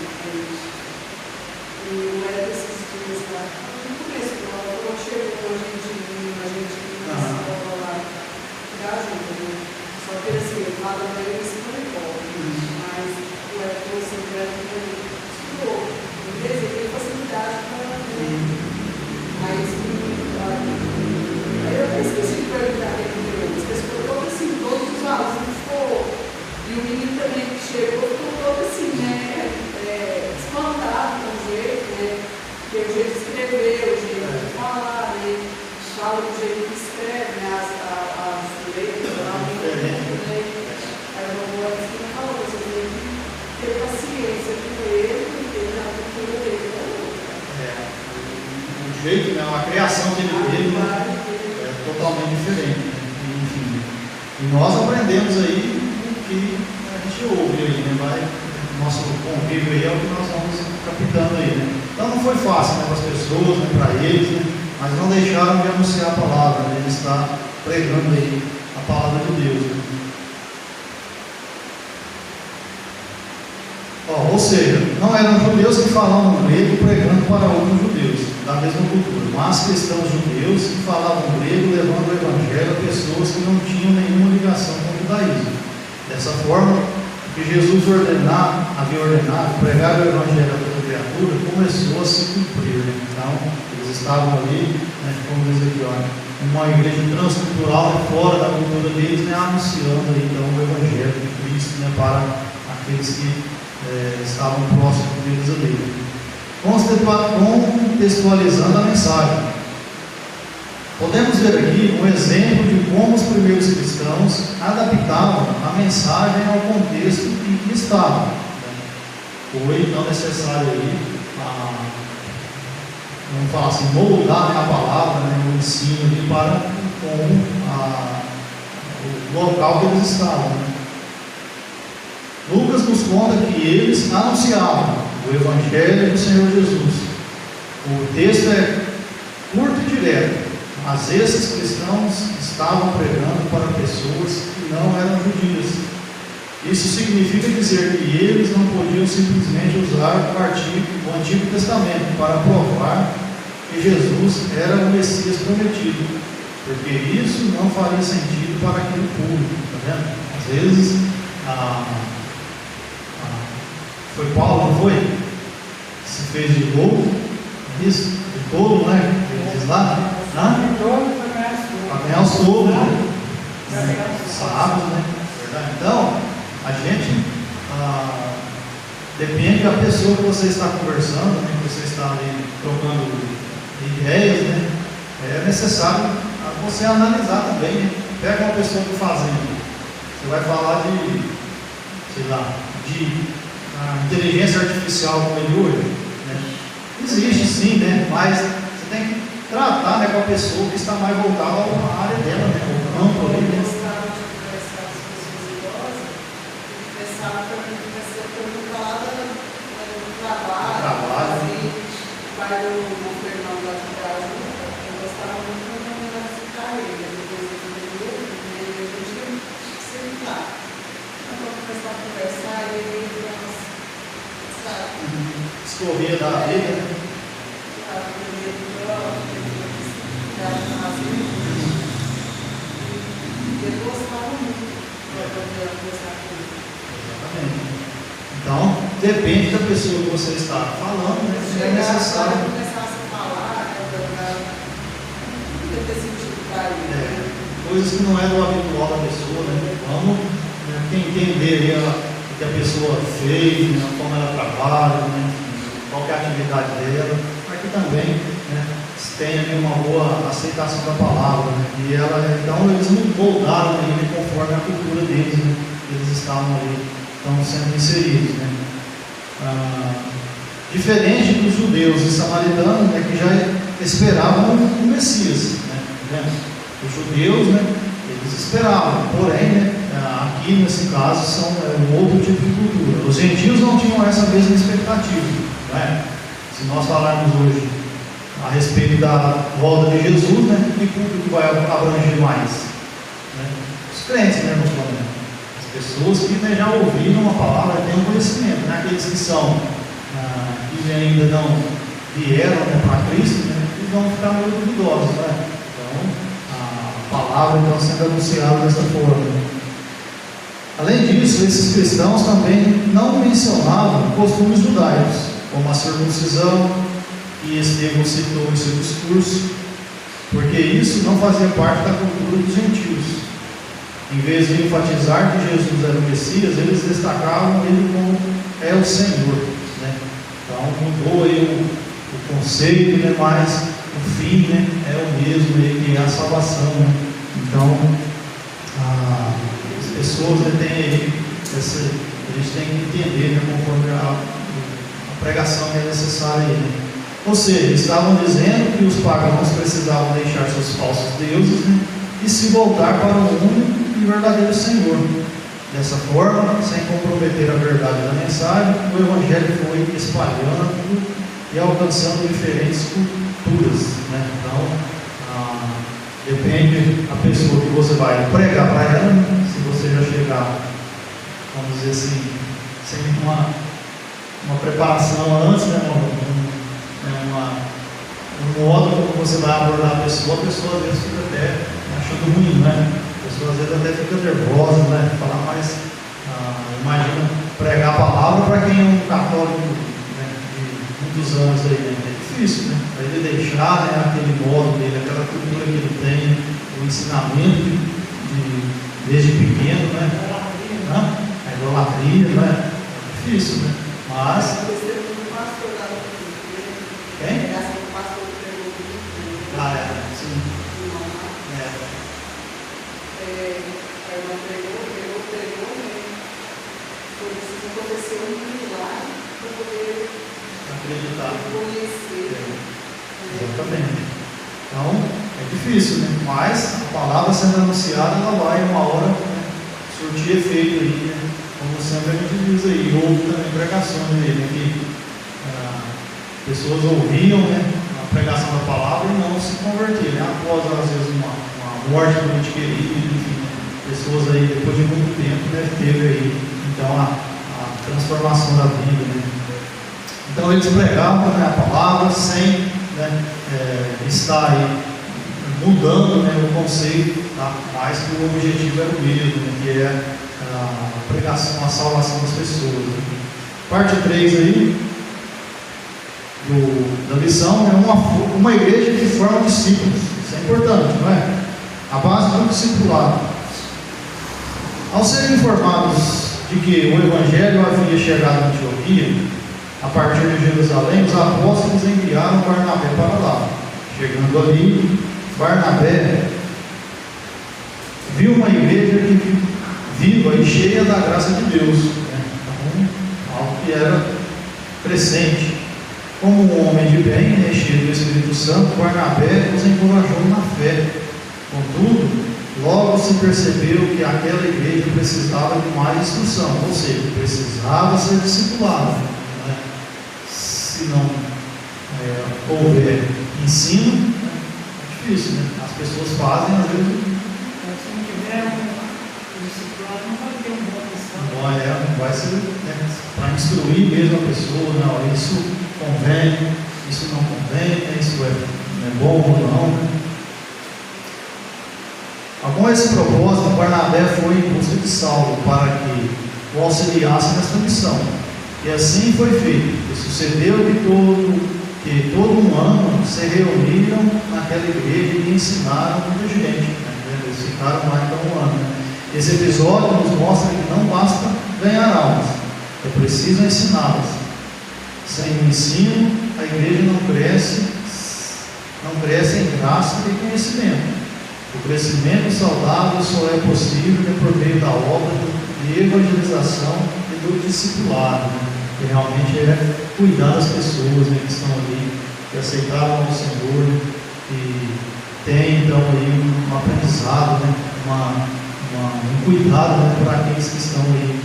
e não era desses dias lá. No começo, quando chegou a gente estava lá da ajuda, né? Só que assim, eu falo para eles que não importa, mas o Arthur sempre estudou, beleza? Ele tem facilidade para aí eu até esqueci de perguntar as pessoas todas assim, todos os alunos e o menino também que chegou ficou todo assim, né? Espantado com o jeito, né? Que é o jeito de escrever, o jeito de falar, né? Fala do jeito que escreve, né? As letras, né? Aí eu vou assim, falou, você tem que ter paciência com ele, porque a cultura dele é outra. O jeito, né? A criação dele é totalmente diferente, né? Enfim, e nós aprendemos aí o que a gente ouve aí, né? Nosso convívio aí é o que nós vamos captando aí, né? Então não foi fácil, né, para as pessoas, né, para eles, né, mas não deixaram de anunciar a palavra, né? Ele está pregando aí a palavra de Deus, né? Ou seja, não eram judeus que falavam grego pregando para outros judeus da mesma cultura, mas cristãos judeus que falavam grego levando o evangelho a pessoas que não tinham nenhuma ligação com o judaísmo. Dessa forma, que Jesus havia ordenado pregar o evangelho a toda criatura, começou a se cumprir, né? Então, eles estavam ali, né, como diz aqui, uma igreja transcultural, né, fora da cultura deles, né, anunciando aí, então, o evangelho de Cristo, né, para aqueles que estavam próximos deles ali, contextualizando a mensagem. Podemos ver aqui um exemplo de como os primeiros cristãos adaptavam a mensagem ao contexto em que estavam. Foi então necessário aí, vamos falar assim, moldar, né, a palavra, né, o ensino ali para o local que eles estavam, né? Lucas nos conta que eles anunciavam o Evangelho do Senhor Jesus. O texto é curto e direto, mas esses cristãos estavam pregando para pessoas que não eram judias. Isso significa dizer que eles não podiam simplesmente usar o Antigo Testamento para provar que Jesus era o Messias prometido. porque isso não faria sentido para aquele público, tá vendo? Às vezes, foi Paulo, não foi? Que se fez de louco, isso, de tolo, né? Ele diz lá, para ganhar os tolos, sábios, né? Verdade? Então, a gente depende da pessoa que você está conversando, né? Que você está ali trocando ideias, né? É necessário você analisar também, né? Pega uma pessoa do fazenda, você vai falar de, sei lá, de inteligência artificial como ele hoje, né? Existe sim, né? Mas você tem que tratar, né, com a pessoa que está mais voltada à área dela, né? O campo ali, né? Trabalho. Pai do Fernando lá de casa, eu gostava muito da mulher de carreira, depois eu fui e a gente sempre lá. Então, começar a conversar e ele, sabe? Escorria da vida, né? Eu gostava muito de conversar com ele. Exatamente. Então, depende da pessoa que você está falando, né? Se é necessário. Começasse a falar, não ter sentido para ele. Coisas que não é do habitual da pessoa, né? Vamos entender o que a pessoa fez, né? Como ela trabalha, né? Qual que é a atividade dela, para que também, né, tenha ali uma boa aceitação da palavra, né? E então eles não moldaram ali conforme a cultura deles, né? Eles estavam ali, estão sendo inseridos, né? Diferente dos judeus e samaritanos, né, que já esperavam o Messias, né? Os judeus, né, eles esperavam, porém, né, aqui nesse caso são um outro tipo de cultura. Os gentios não tinham essa mesma expectativa, né? Se nós falarmos hoje a respeito da volta de Jesus, né, que público vai abranger mais? Né? Os crentes, né, no planeta. As pessoas que, né, já ouviram a palavra, têm um conhecimento, né? Aqueles que são que ainda não vieram, né, para Cristo, né, eles vão ficar meio duvidosos, né? Então, a palavra então sendo anunciada dessa forma. Além disso, esses cristãos também não mencionavam costumes judaicos, como a circuncisão, que Estevão citou em seu discurso, porque isso não fazia parte da cultura dos gentios. Em vez de enfatizar que Jesus era o Messias, eles destacavam ele como é o Senhor, né? Então mudou aí o conceito, né? Mas o fim, né, é o mesmo, que é a salvação, né? Então as pessoas, né, têm aí a gente tem que entender, né, conforme a pregação que é necessária aí, né? Ou seja, estavam dizendo que os pagãos precisavam deixar seus falsos deuses, né, e se voltar para o único e verdadeiro Senhor. Dessa forma, sem comprometer a verdade da mensagem, o Evangelho foi espalhando e alcançando diferentes culturas, né? Então, depende da pessoa que você vai pregar para ela, né? Se você já chegar, vamos dizer assim, sem uma preparação antes, né? Um modo como você vai abordar a pessoa às vezes fica até achando ruim, né? A pessoa às vezes até fica nervosa, né? Falar mais, imagina pregar a palavra para quem é um católico, né, de muitos anos aí, né? É difícil, né? Para ele deixar, né, aquele modo dele, aquela cultura que ele tem, o ensinamento desde pequeno, né? A idolatria, né? É difícil, né? Mas quem? Sim. A irmã pregou, né? Aconteceu um milagre para poder Acreditar. conhecer. Exatamente. Então, é difícil, né? Mas a palavra sendo anunciada, ela vai uma hora, né, surtir efeito aí, né? Como sempre a gente diz aí, houve também pregações aí, né? Que pessoas ouviam, né, a pregação da palavra e não se convertiam, né? Após, às vezes, uma morte do ente querido, enfim, né? Pessoas aí, depois de muito tempo, né, teve aí, então, a transformação da vida, né? Então, eles pregavam, né, a palavra sem, né, estar aí mudando, né, o conceito, tá? Mais que o objetivo era o mesmo, né, que é a pregação, a salvação das pessoas. Né? Parte 3 aí, da lição, é uma igreja que forma discípulos. Isso é importante, não é? A base do discipulado. Ao serem informados de que o Evangelho havia chegado a Antioquia, a partir de Jerusalém, os apóstolos enviaram Barnabé para lá. Chegando ali, Barnabé viu uma igreja viva e cheia da graça de Deus, né? Então, algo que era crescente. Como um homem de bem, né, cheio do Espírito Santo, Barnabé os encorajou na fé. Contudo, logo se percebeu que aquela igreja precisava de mais instrução, ou seja, precisava ser discipulada. Né? Se não houver ensino, é difícil, né? As pessoas fazem, às vezes. Se não tiver um discipulado, não vai ter um bom cristão. Não vai ser, né, para instruir mesmo a pessoa, não, isso convém, isso não convém, isso é bom ou não. Né? Com esse propósito, Barnabé foi em busca de Saulo para que o auxiliasse nesta missão. E assim foi feito. E sucedeu que todo um ano se reuniram naquela igreja e ensinaram muita gente. Né? Eles ficaram lá então um ano. Né? Esse episódio nos mostra que não basta ganhar almas, é preciso ensiná-las. Sem o ensino, a igreja não cresce em graça e conhecimento. O crescimento saudável só é possível por meio da obra de evangelização e do discipulado, né? Que realmente é cuidar das pessoas, né, que estão ali, que aceitaram ao Senhor, né, e tem então aí um aprendizado, né, um cuidado, né, para aqueles que estão aí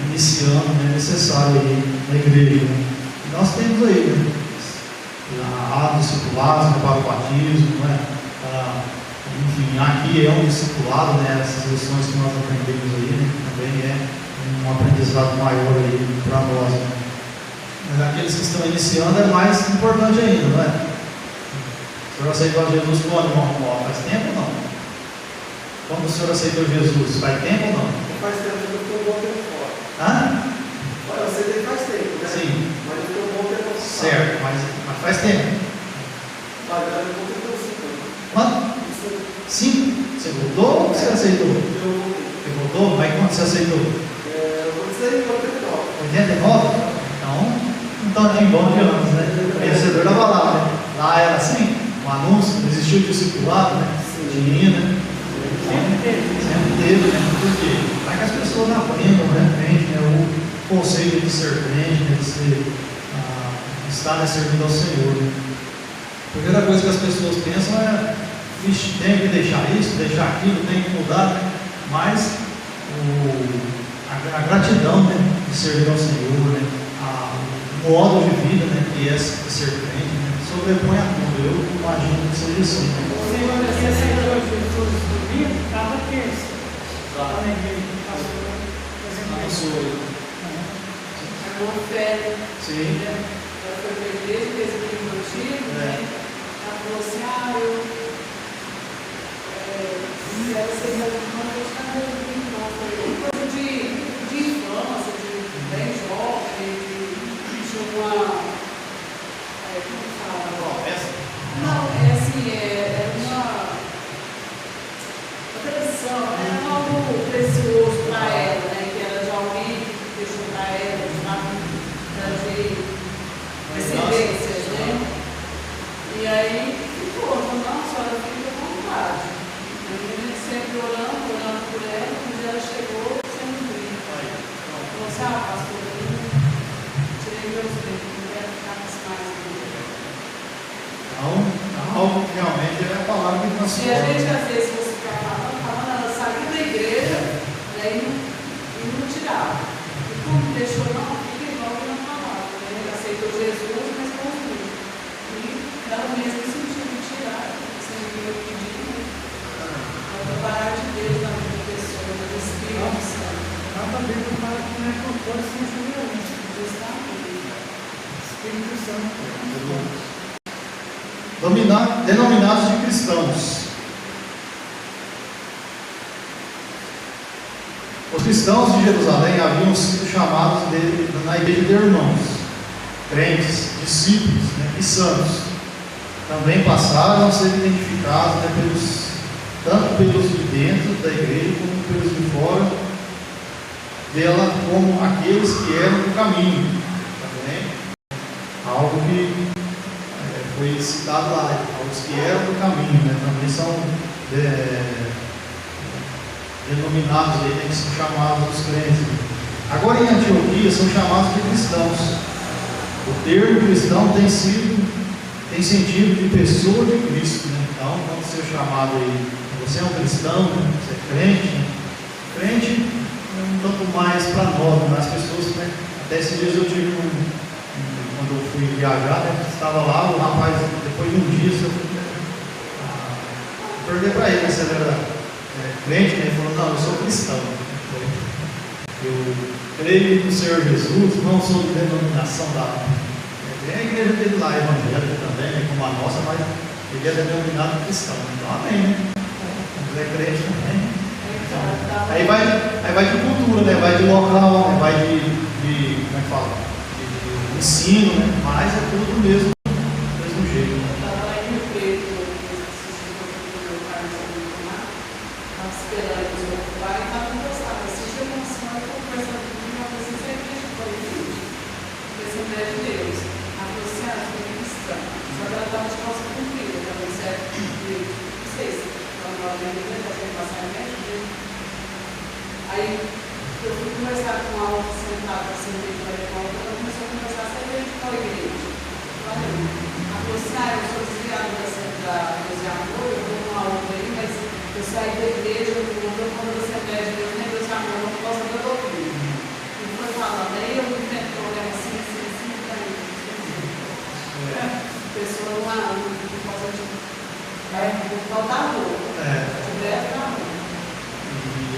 iniciando, né, necessário aí na igreja. Né? E nós temos aí, né, discipulados, né, para o batismo, né, enfim, aqui é um discipulado, né, essas lições que nós aprendemos aí, né, também é um aprendizado maior aí para nós. Né? Mas aqueles que estão iniciando é mais importante ainda, não é? O senhor aceitou Jesus quando, irmão? Faz tempo ou não? Quando o senhor aceitou Jesus? Faz tempo ou não? Faz tempo, eu estou um bom tempo fora. Hã? Olha, eu aceitei faz tempo, né? Sim. Mas eu estou um bom tempo fora. Certo, mas faz tempo. Pagando, eu vou ter 5 anos. Quanto? 5? Você voltou ou você aceitou? Eu voltei. Você voltou? Mas quando você aceitou? Eu vou dizer em 89. 89? Então nem bom de anos, né? Vencedor da palavra, né? Lá era assim, um anúncio, não existiu discipulado, né? Tinha, né? Sempre teve, né? Por quê? Para que as pessoas aprendam, né? O conceito de ser crente, né? De estar servindo ao Senhor. Né? A primeira coisa que as pessoas pensam é: vixe, tem que deixar isso, deixar aquilo, tem que mudar, né? Mas a gratidão, né? De servir ao Senhor, né? O modo de vida, né? Que é ser crente, né? Sobrepõe a tudo. Eu imagino que seja assim. Né? O Senhor que aceitou Jesus domingo, estava terça. Estava na igreja, pastor. Uma fé. Sim. Ela foi para a igreja, fez aquele motivo, né? Ela falou assim: eu quero ser meu irmão, eu estava meu irmão. Foi coisa de infância, de bem jovem, de uma. Como fala? Não, é assim, é uma tradição, é algo precioso para ela, né? Que era de alguém que deixou para ela, trazer descendências, né? E aí ficou, não, a senhora fica à vontade. A gente sempre orando por ela, quando ela chegou, sempre veio. Falou assim: pastor, eu tirei meus dedos, não quero ficar mais aqui. Então, realmente é a palavra que nós E a gente, às vezes, você falando, ela saiu da igreja, daí não tirava. E como deixou, não, fica igual que não falava. Ele aceitou Jesus, mas consumiu. E ela mesma sentiu de tirar, sem o pedido, né? Para parar de Deus na vida da pessoa, do Espírito Santo. Nada a ver com o que não é controle sem violência. Justamente. Espírito Santo. denominados de cristãos. Os cristãos de Jerusalém haviam sido chamados na igreja de irmãos, crentes, discípulos, né, e santos. Também passaram a ser identificados, né, tanto pelos de dentro da igreja como pelos de fora dela, como aqueles que eram do caminho. Também algo que foi citado lá, os que eram do caminho, né, também são denominados aí, né, que são chamados os crentes. Agora em Antioquia são chamados de cristãos. O termo cristão tem sentido de pessoa de Cristo, né? Então, quando você é chamado aí, você é um cristão, né? Você é crente, né? Crente é um tanto mais para nós, mas as pessoas, né? Até esses dias eu tive quando eu fui viajar, né? Estava lá, o rapaz, depois de um dia, eu perguntei para ele, né, se ele era crente, né? Ele falou, não, eu sou cristão. Eu creio no Senhor Jesus, não sou de denominação da... É a igreja dele lá, evangélica também, né, como a nossa, mas ele é denominado cristão. Então, amém, né? Ele é crente também. Então, aí vai de cultura, né? Vai de local, né? Vai de como é que fala? De ensino, né? Mas é tudo do mesmo jeito. Né? Aí eu fui conversar com a outra sentada, sentei com ela, ela começou a conversar sobre qual igreja. Ela falou assim, eu sou desviada dos amor, eu vou com a outra aí, mas eu saí da igreja, eu vou quando você pede Deus, nem Deus amor, eu não posso da doutrina. E foi falando, aí eu enfrento problema assim, daí. A pessoa não pode faltar amor. Breve amor.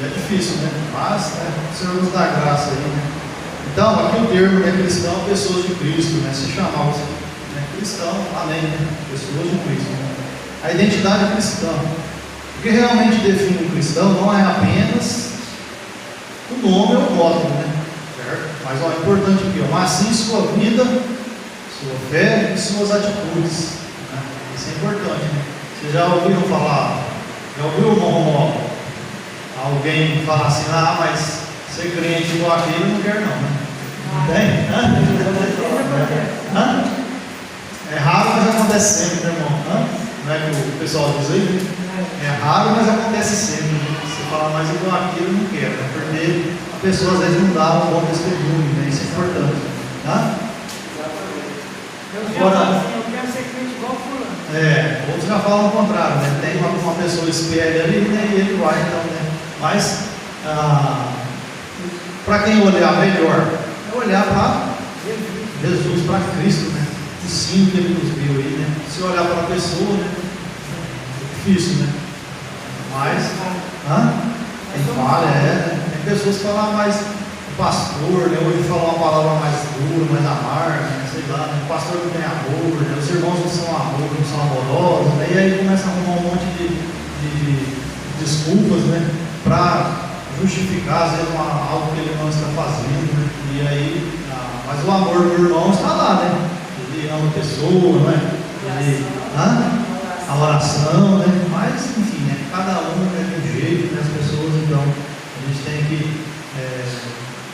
É difícil, né? Mas, né, o Senhor nos dá graça aí, né? Então, aqui o termo, né, cristão, pessoas de Cristo, né? Se chamamos, né, cristão, amém, né? Pessoas de Cristo, né? A identidade cristã. O que realmente define um cristão não é apenas o nome ou o rótulo, né? Certo? Mas, é importante aqui, mas sim sua vida, sua fé e suas atitudes, né? Isso é importante, né? Vocês já ouviram falar, já ouviu, irmão, alguém fala assim, mas ser crente igual aquele não quer não, né? Não tem? É raro, mas acontece sempre, né, irmão? Não é que o pessoal diz aí? É raro, mas acontece sempre. Você fala mais igual aquele não quer, né? Porque a pessoa às vezes não dá um bom testemunho, né? Isso é importante. Agora, eu quero ser crente igual fulano. Outros já falam o contrário, né? Tem uma pessoa espelha ali, né? E ele vai, então, né? Mas, para quem olhar melhor, é olhar para Jesus, para Cristo, né? O ensino que ele nos deu aí, né? Se olhar para a pessoa, né? É difícil, né? Mas, tem falha, tem pessoas que falam mais o pastor, né? Hoje falar uma palavra mais dura, mais amarga, né? Sei lá, né? O pastor não tem amor, né? Os irmãos não são amor, não são amorosos, né? E aí começa a arrumar um monte de desculpas, né? Para justificar, às vezes, algo que ele não está fazendo, né? E aí, mas o amor do irmão está lá, né? Ele ama a pessoa, né? A oração, né? Mas, enfim, né? Cada um é de um jeito, né? As pessoas, então, a gente tem que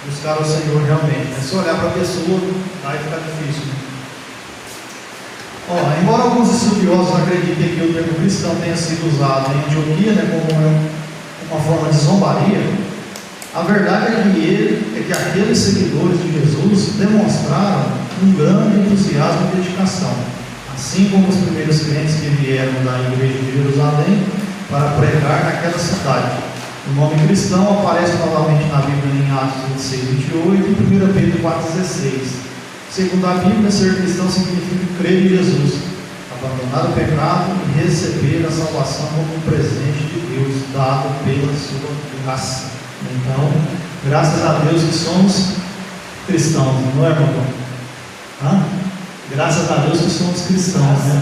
buscar o Senhor realmente, né? Se olhar para a pessoa, vai ficar difícil, né? Embora alguns estudiosos acreditem que o termo cristão tenha sido usado em Antioquia, né, como uma forma de zombaria, a verdade é que aqueles seguidores de Jesus demonstraram um grande entusiasmo e dedicação, assim como os primeiros crentes que vieram da igreja de Jerusalém para pregar naquela cidade. O nome cristão aparece novamente na Bíblia em Atos 26, 28 e 1 Pedro 4,16. Segundo a Bíblia, ser cristão significa crer em Jesus, abandonar o pecado e receber a salvação como um presente de Deus, dado pela sua graça. Então, graças a Deus que somos cristãos, não é, irmão? Graças a Deus que somos cristãos, né?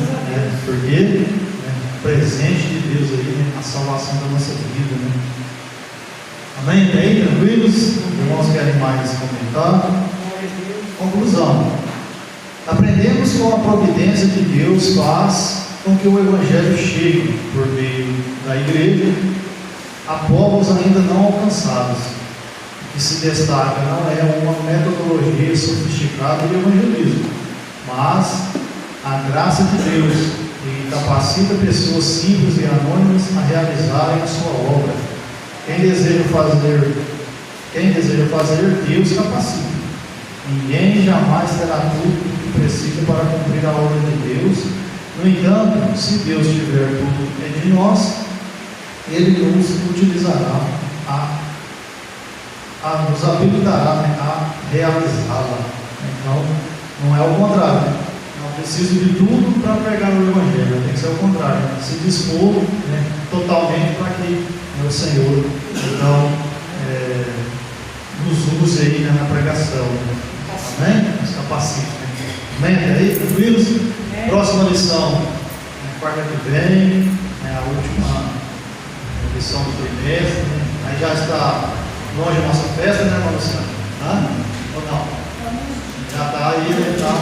Porque o presente de Deus aí, né? A salvação da nossa vida, né? Amém? Tá aí, tranquilos? Os irmãos querem mais comentar? Conclusão. Aprendemos com a providência que Deus faz com que o Evangelho chegue por meio da igreja a povos ainda não alcançados. O que se destaca não é uma metodologia sofisticada de evangelismo, mas a graça de Deus que capacita pessoas simples e anônimas a realizarem a sua obra. Quem deseja fazer, Deus capacita. Ninguém jamais terá tudo o que precisa para cumprir a obra de Deus. No entanto, se Deus tiver tudo de nós, Ele nos utilizará, nos habilitará, né, a realizá-la. Então, não é o contrário. Não preciso de tudo para pregar o Evangelho, tem que ser o contrário. Se dispor, né, totalmente para que o Senhor então, nos use aí, né, na pregação. Amém? Nos capacite. Amém? Aí, tranquilos? Próxima lição, quarta que vem, a última lição do trimestre. Né? Aí já está longe a nossa festa, né, Luciano? Ou não? Já está aí, né? Tá,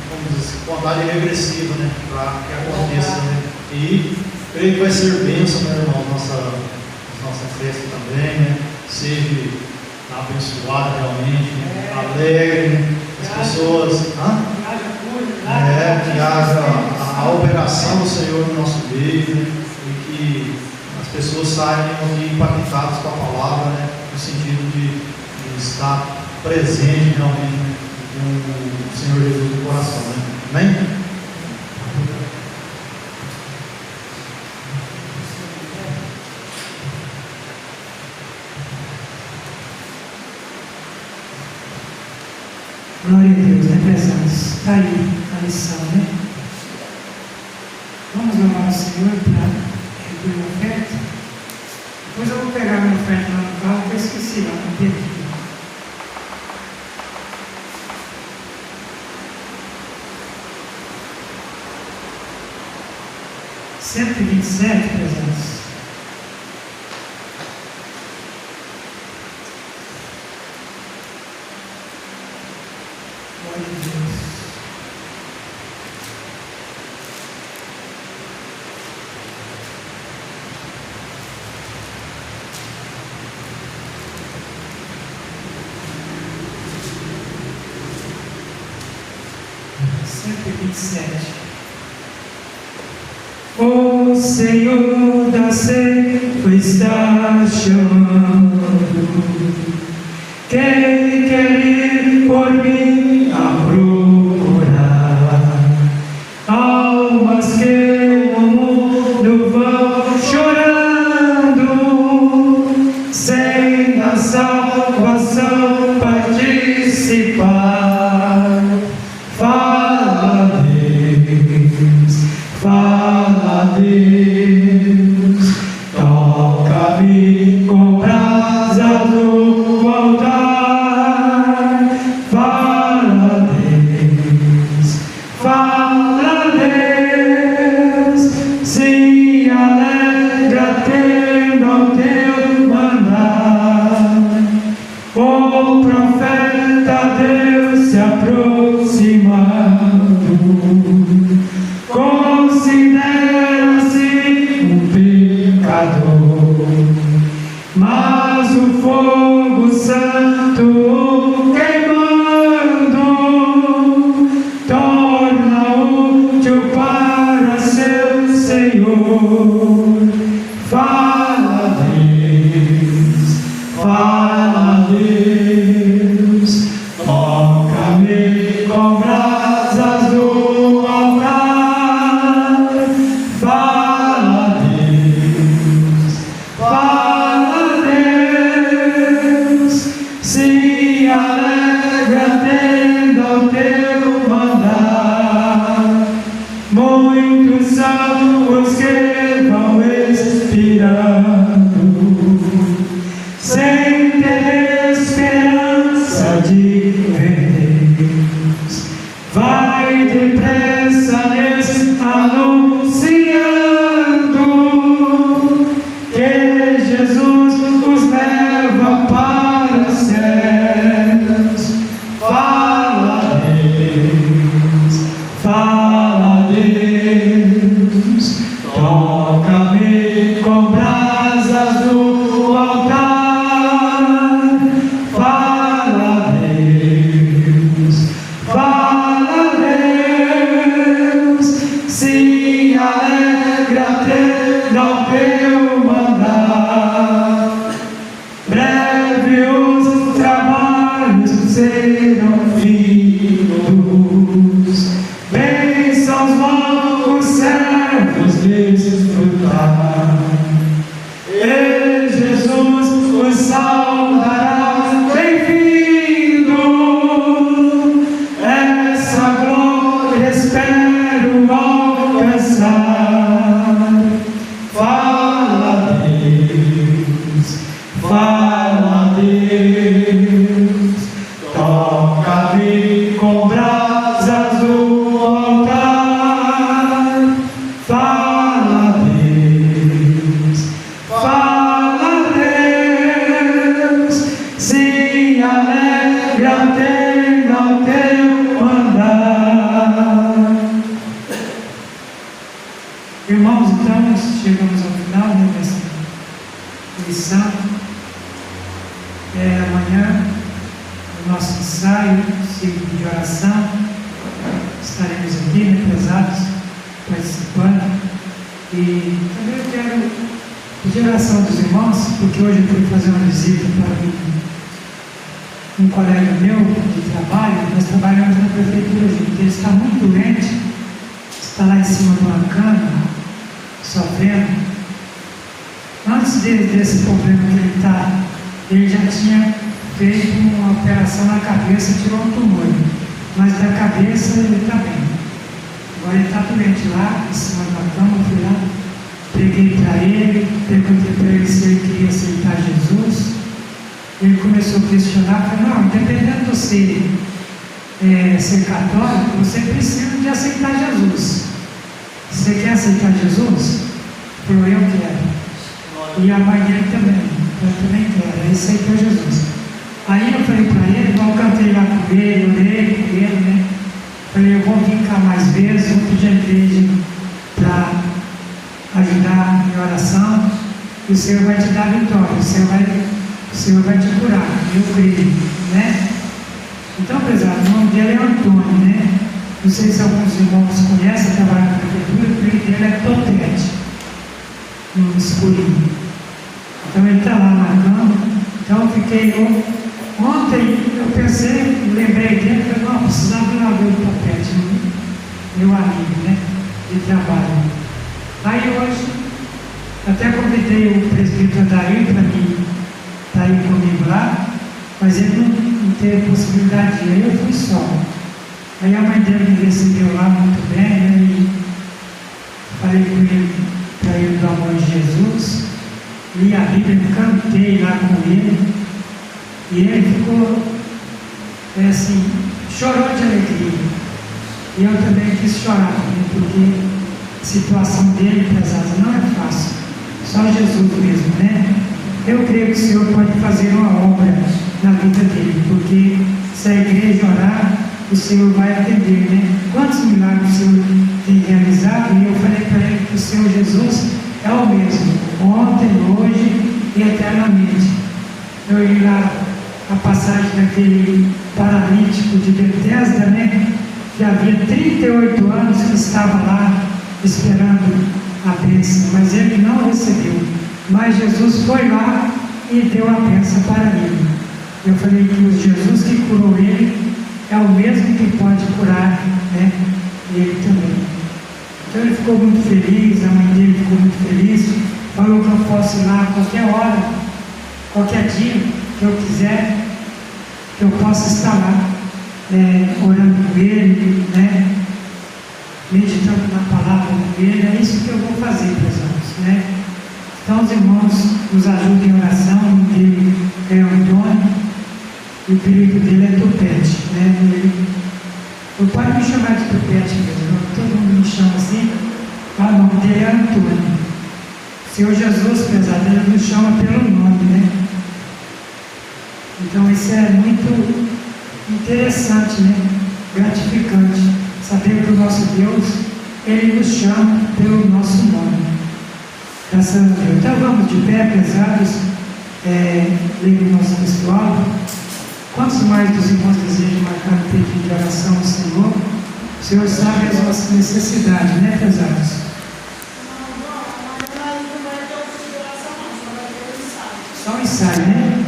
vamos dizer, contagem regressiva, né? Para que aconteça, né? E creio que vai ser bênção, né, irmão? Nossa festa também, né? Seja abençoada realmente, né? Alegre, né? As pessoas. Que haja a operação do Senhor no nosso meio, né? E que as pessoas saiam aqui impactadas com a palavra, né? No sentido de estar presente realmente, né? Com o Senhor Jesus no coração, né? Amém? Glória a Deus, né, prezados? Está aí a lição, né? Vamos louvar o Senhor para recolher a oferta. Depois eu vou pegar minha oferta lá no carro, que eu esqueci lá, não tem aqui. 127, prezados. Glória a Deus. O Senhor da seca está chamando. Quem quer ir por mim a procurar? Almas que no mundo vão chorando, sem a salvação participar. Fala, Deus, fala, Deus, toca-me com brasas do altar. Fala, Deus, se alegra tendo ao teu mandar. O profeta Deus se aproximando, considera-se um pecador, mas o fogo santo queimando torna útil para seu Senhor. Fala, Deus, toca-me com brasas do altar. Fala, Deus, se alegra tendo ao teu mandar. Muitos são os que vão expirando, sem ter esperança de ver Deus. Vai serão filhos, bênçãos vão os servos desfrutar. E Jesus os saudará, bem-vindo, essa glória espero alcançar. Fala Deus, fala Deus, toca-me com brasas do altar. Fala Deus, fala Deus, se alegra no teu andar. Irmãos, então nós chegamos ao final dessa lição. Amanhã, o nosso ensaio, ciclo de oração, estaremos aqui, pesados, participando. E também eu quero pedir oração dos irmãos, porque hoje eu fui fazer uma visita para um colega meu de trabalho. Nós trabalhamos na prefeitura junto. Ele está muito doente, está lá em cima de uma cama, sofrendo. Antes desse problema que ele está, ele já tinha feito uma operação na cabeça, tirou um tumor, mas da cabeça ele está bem. Agora ele está doente lá, em cima da cama. Eu fui lá, peguei para ele, perguntei para ele se ele queria aceitar Jesus. Ele começou a questionar, falei, não, independente de você ser católico, você precisa de aceitar Jesus. Você quer aceitar Jesus? Falou, eu quero. E a mãe dele também, eu também quero. Aí aceitou Jesus. Aí eu falei para ele, eu cantei lá com ele, orei com ele, né? Falei, eu vou vir cá mais vezes, vou pedir a igreja para ajudar em oração, e o Senhor vai te dar vitória, o Senhor vai te curar, eu creio, né? Então, pesado, o nome dele é Antônio, né? Não sei se alguns irmãos conhecem, trabalham na prefeitura, o apelido dele é Topete, no escurinho. Então ele está lá na cama. Então eu fiquei, ontem eu pensei, lembrei dele, falei, não, precisava ir lá ver o Topete, meu amigo, né? De trabalho. Aí hoje, até convidei o presbítero Adair para mim estar aí comigo lá, mas ele não teve possibilidade de ir, aí eu fui só. Aí a mãe dele me recebeu lá muito bem, né? E falei com ele para ele do amor de Jesus, li a Bíblia, cantei lá com ele, e ele ficou assim, chorou de alegria. E eu também quis chorar, né? Porque a situação dele, pesada, não é fácil, só Jesus mesmo, né? Eu creio que o Senhor pode fazer uma obra na vida dele, porque se a igreja orar, o Senhor vai atender, né? Quantos milagres o Senhor tem realizado? E eu falei para ele que o Senhor Jesus é o mesmo, ontem, hoje e eternamente. Eu li lá a passagem daquele paralítico de Betesda, né? Que havia 38 anos que estava lá esperando a bênção, mas ele não recebeu. Mas Jesus foi lá e deu a bênção para ele. Eu falei que o Jesus que curou ele é o mesmo que pode curar, né? Ele também. Então ele ficou muito feliz, a mãe dele ficou muito feliz, falou que eu posso ir lá a qualquer hora, qualquer dia que eu quiser, que eu possa estar lá, orando com ele, né? Meditando na palavra dele. É isso que eu vou fazer, pessoal, né? Então os irmãos nos ajudem em oração. O nome dele é Antônio e o apelido dele é Topete, né? Eu pode me chamar de Topete mesmo, todo mundo me chama assim. O nome dele é Antônio. O Senhor Jesus, pesado, ele nos chama pelo nome, né? Então isso é muito interessante, né? Gratificante saber que o nosso Deus, ele nos chama pelo nosso nome. Graças a Deus. Então vamos de pé, pesados, ler o nosso textual. Quantos mais dos irmãos desejam marcar um pedido de oração ao Senhor? O Senhor sabe as nossas necessidades, né, pesados? Só um ensaio, né?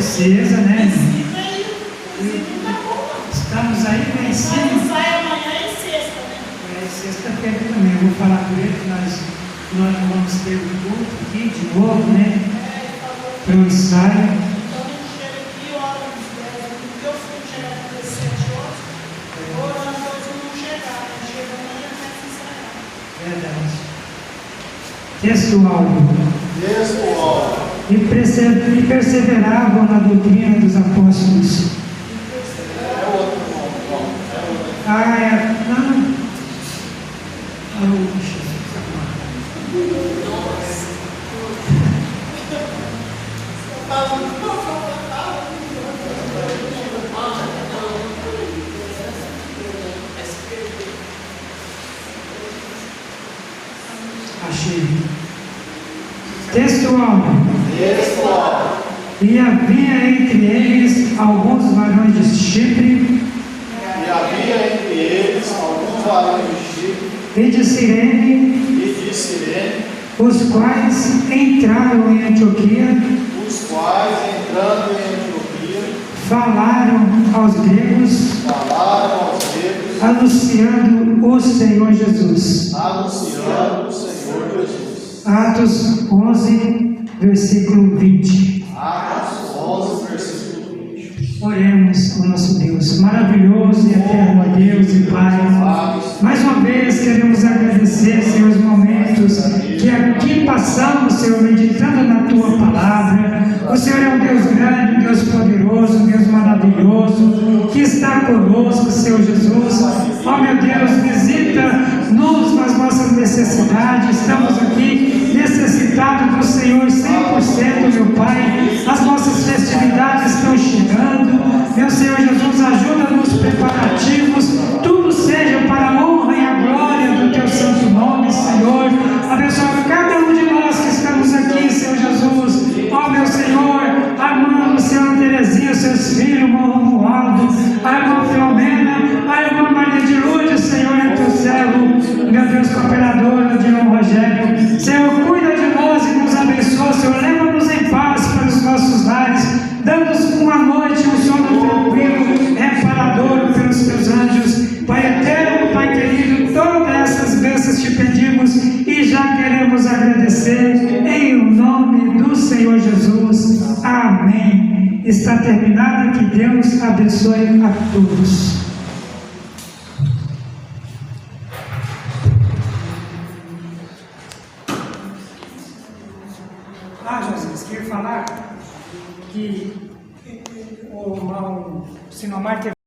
Precisa, né? Precisa e inclusive tá bom. Estamos aí Mas vencendo. não sai amanhã e sexta, né? Sexta-feira também, eu vou falar com ele que nós vamos ter um culto aqui de novo, né? Para o ensaio. Então a gente chega aqui, ora uns 10, porque eu fui chegar às 17 horas, orando para eles não chegar, né? Chega amanhã e começa a ensaiar. Verdade. Textual. Textual. E perseveravam na doutrina dos apóstolos. É outro nome. É outro. Ah, é. Não. Achei. Textual. Textual. E havia entre eles alguns varões de Chipre E havia entre eles alguns varões de Chipre e de Cirene, e de Cirene, os quais entraram em Antioquia, os quais, entrando em Antioquia, falaram aos gregos, falaram aos gregos, anunciando o Senhor Jesus. anunciando o Senhor Jesus. Atos 11, versículo 20. Atos 11, versículo 20. Oremos ao nosso Deus, maravilhoso e eterno a Deus e Pai. Mais uma vez queremos agradecer, Senhor, os momentos que aqui passamos, Senhor, meditando na Tua Palavra. O Senhor é um Deus grande, um Deus poderoso, um Deus maravilhoso, que está conosco, Senhor Jesus. Ó meu Deus, visita-nos nas nossas necessidades. Estamos aqui necessitados do Senhor 100%, meu Pai. As nossas festividades estão chegando. Meu Senhor Jesus, ajuda nos preparativos. Tudo seja para a honra e a glória do Teu santo nome, Senhor. Abençoa cada um de nós que estamos aqui, Senhor Jesus. Ó meu Senhor, a irmã Luciana Terezinha, seus filhos, o irmão Romualdo, a irmã Filomena, a irmã Maria de Lourdes, Senhor, é teu servo, meu Deus, cooperadora de irmão Rogério. Senhor, cuida de nós e nos abençoa, Senhor, leva-nos em paz para os nossos lares, dando-nos uma noite, um sono tranquilo, reparador pelos teus anjos. Pai eterno, Pai querido, todas essas bênçãos te pedimos e já queremos agradecer em o nome do Senhor Jesus. Amém. Está terminado, que Deus abençoe a todos. Jesus, queria falar que o irmão Sinomar teve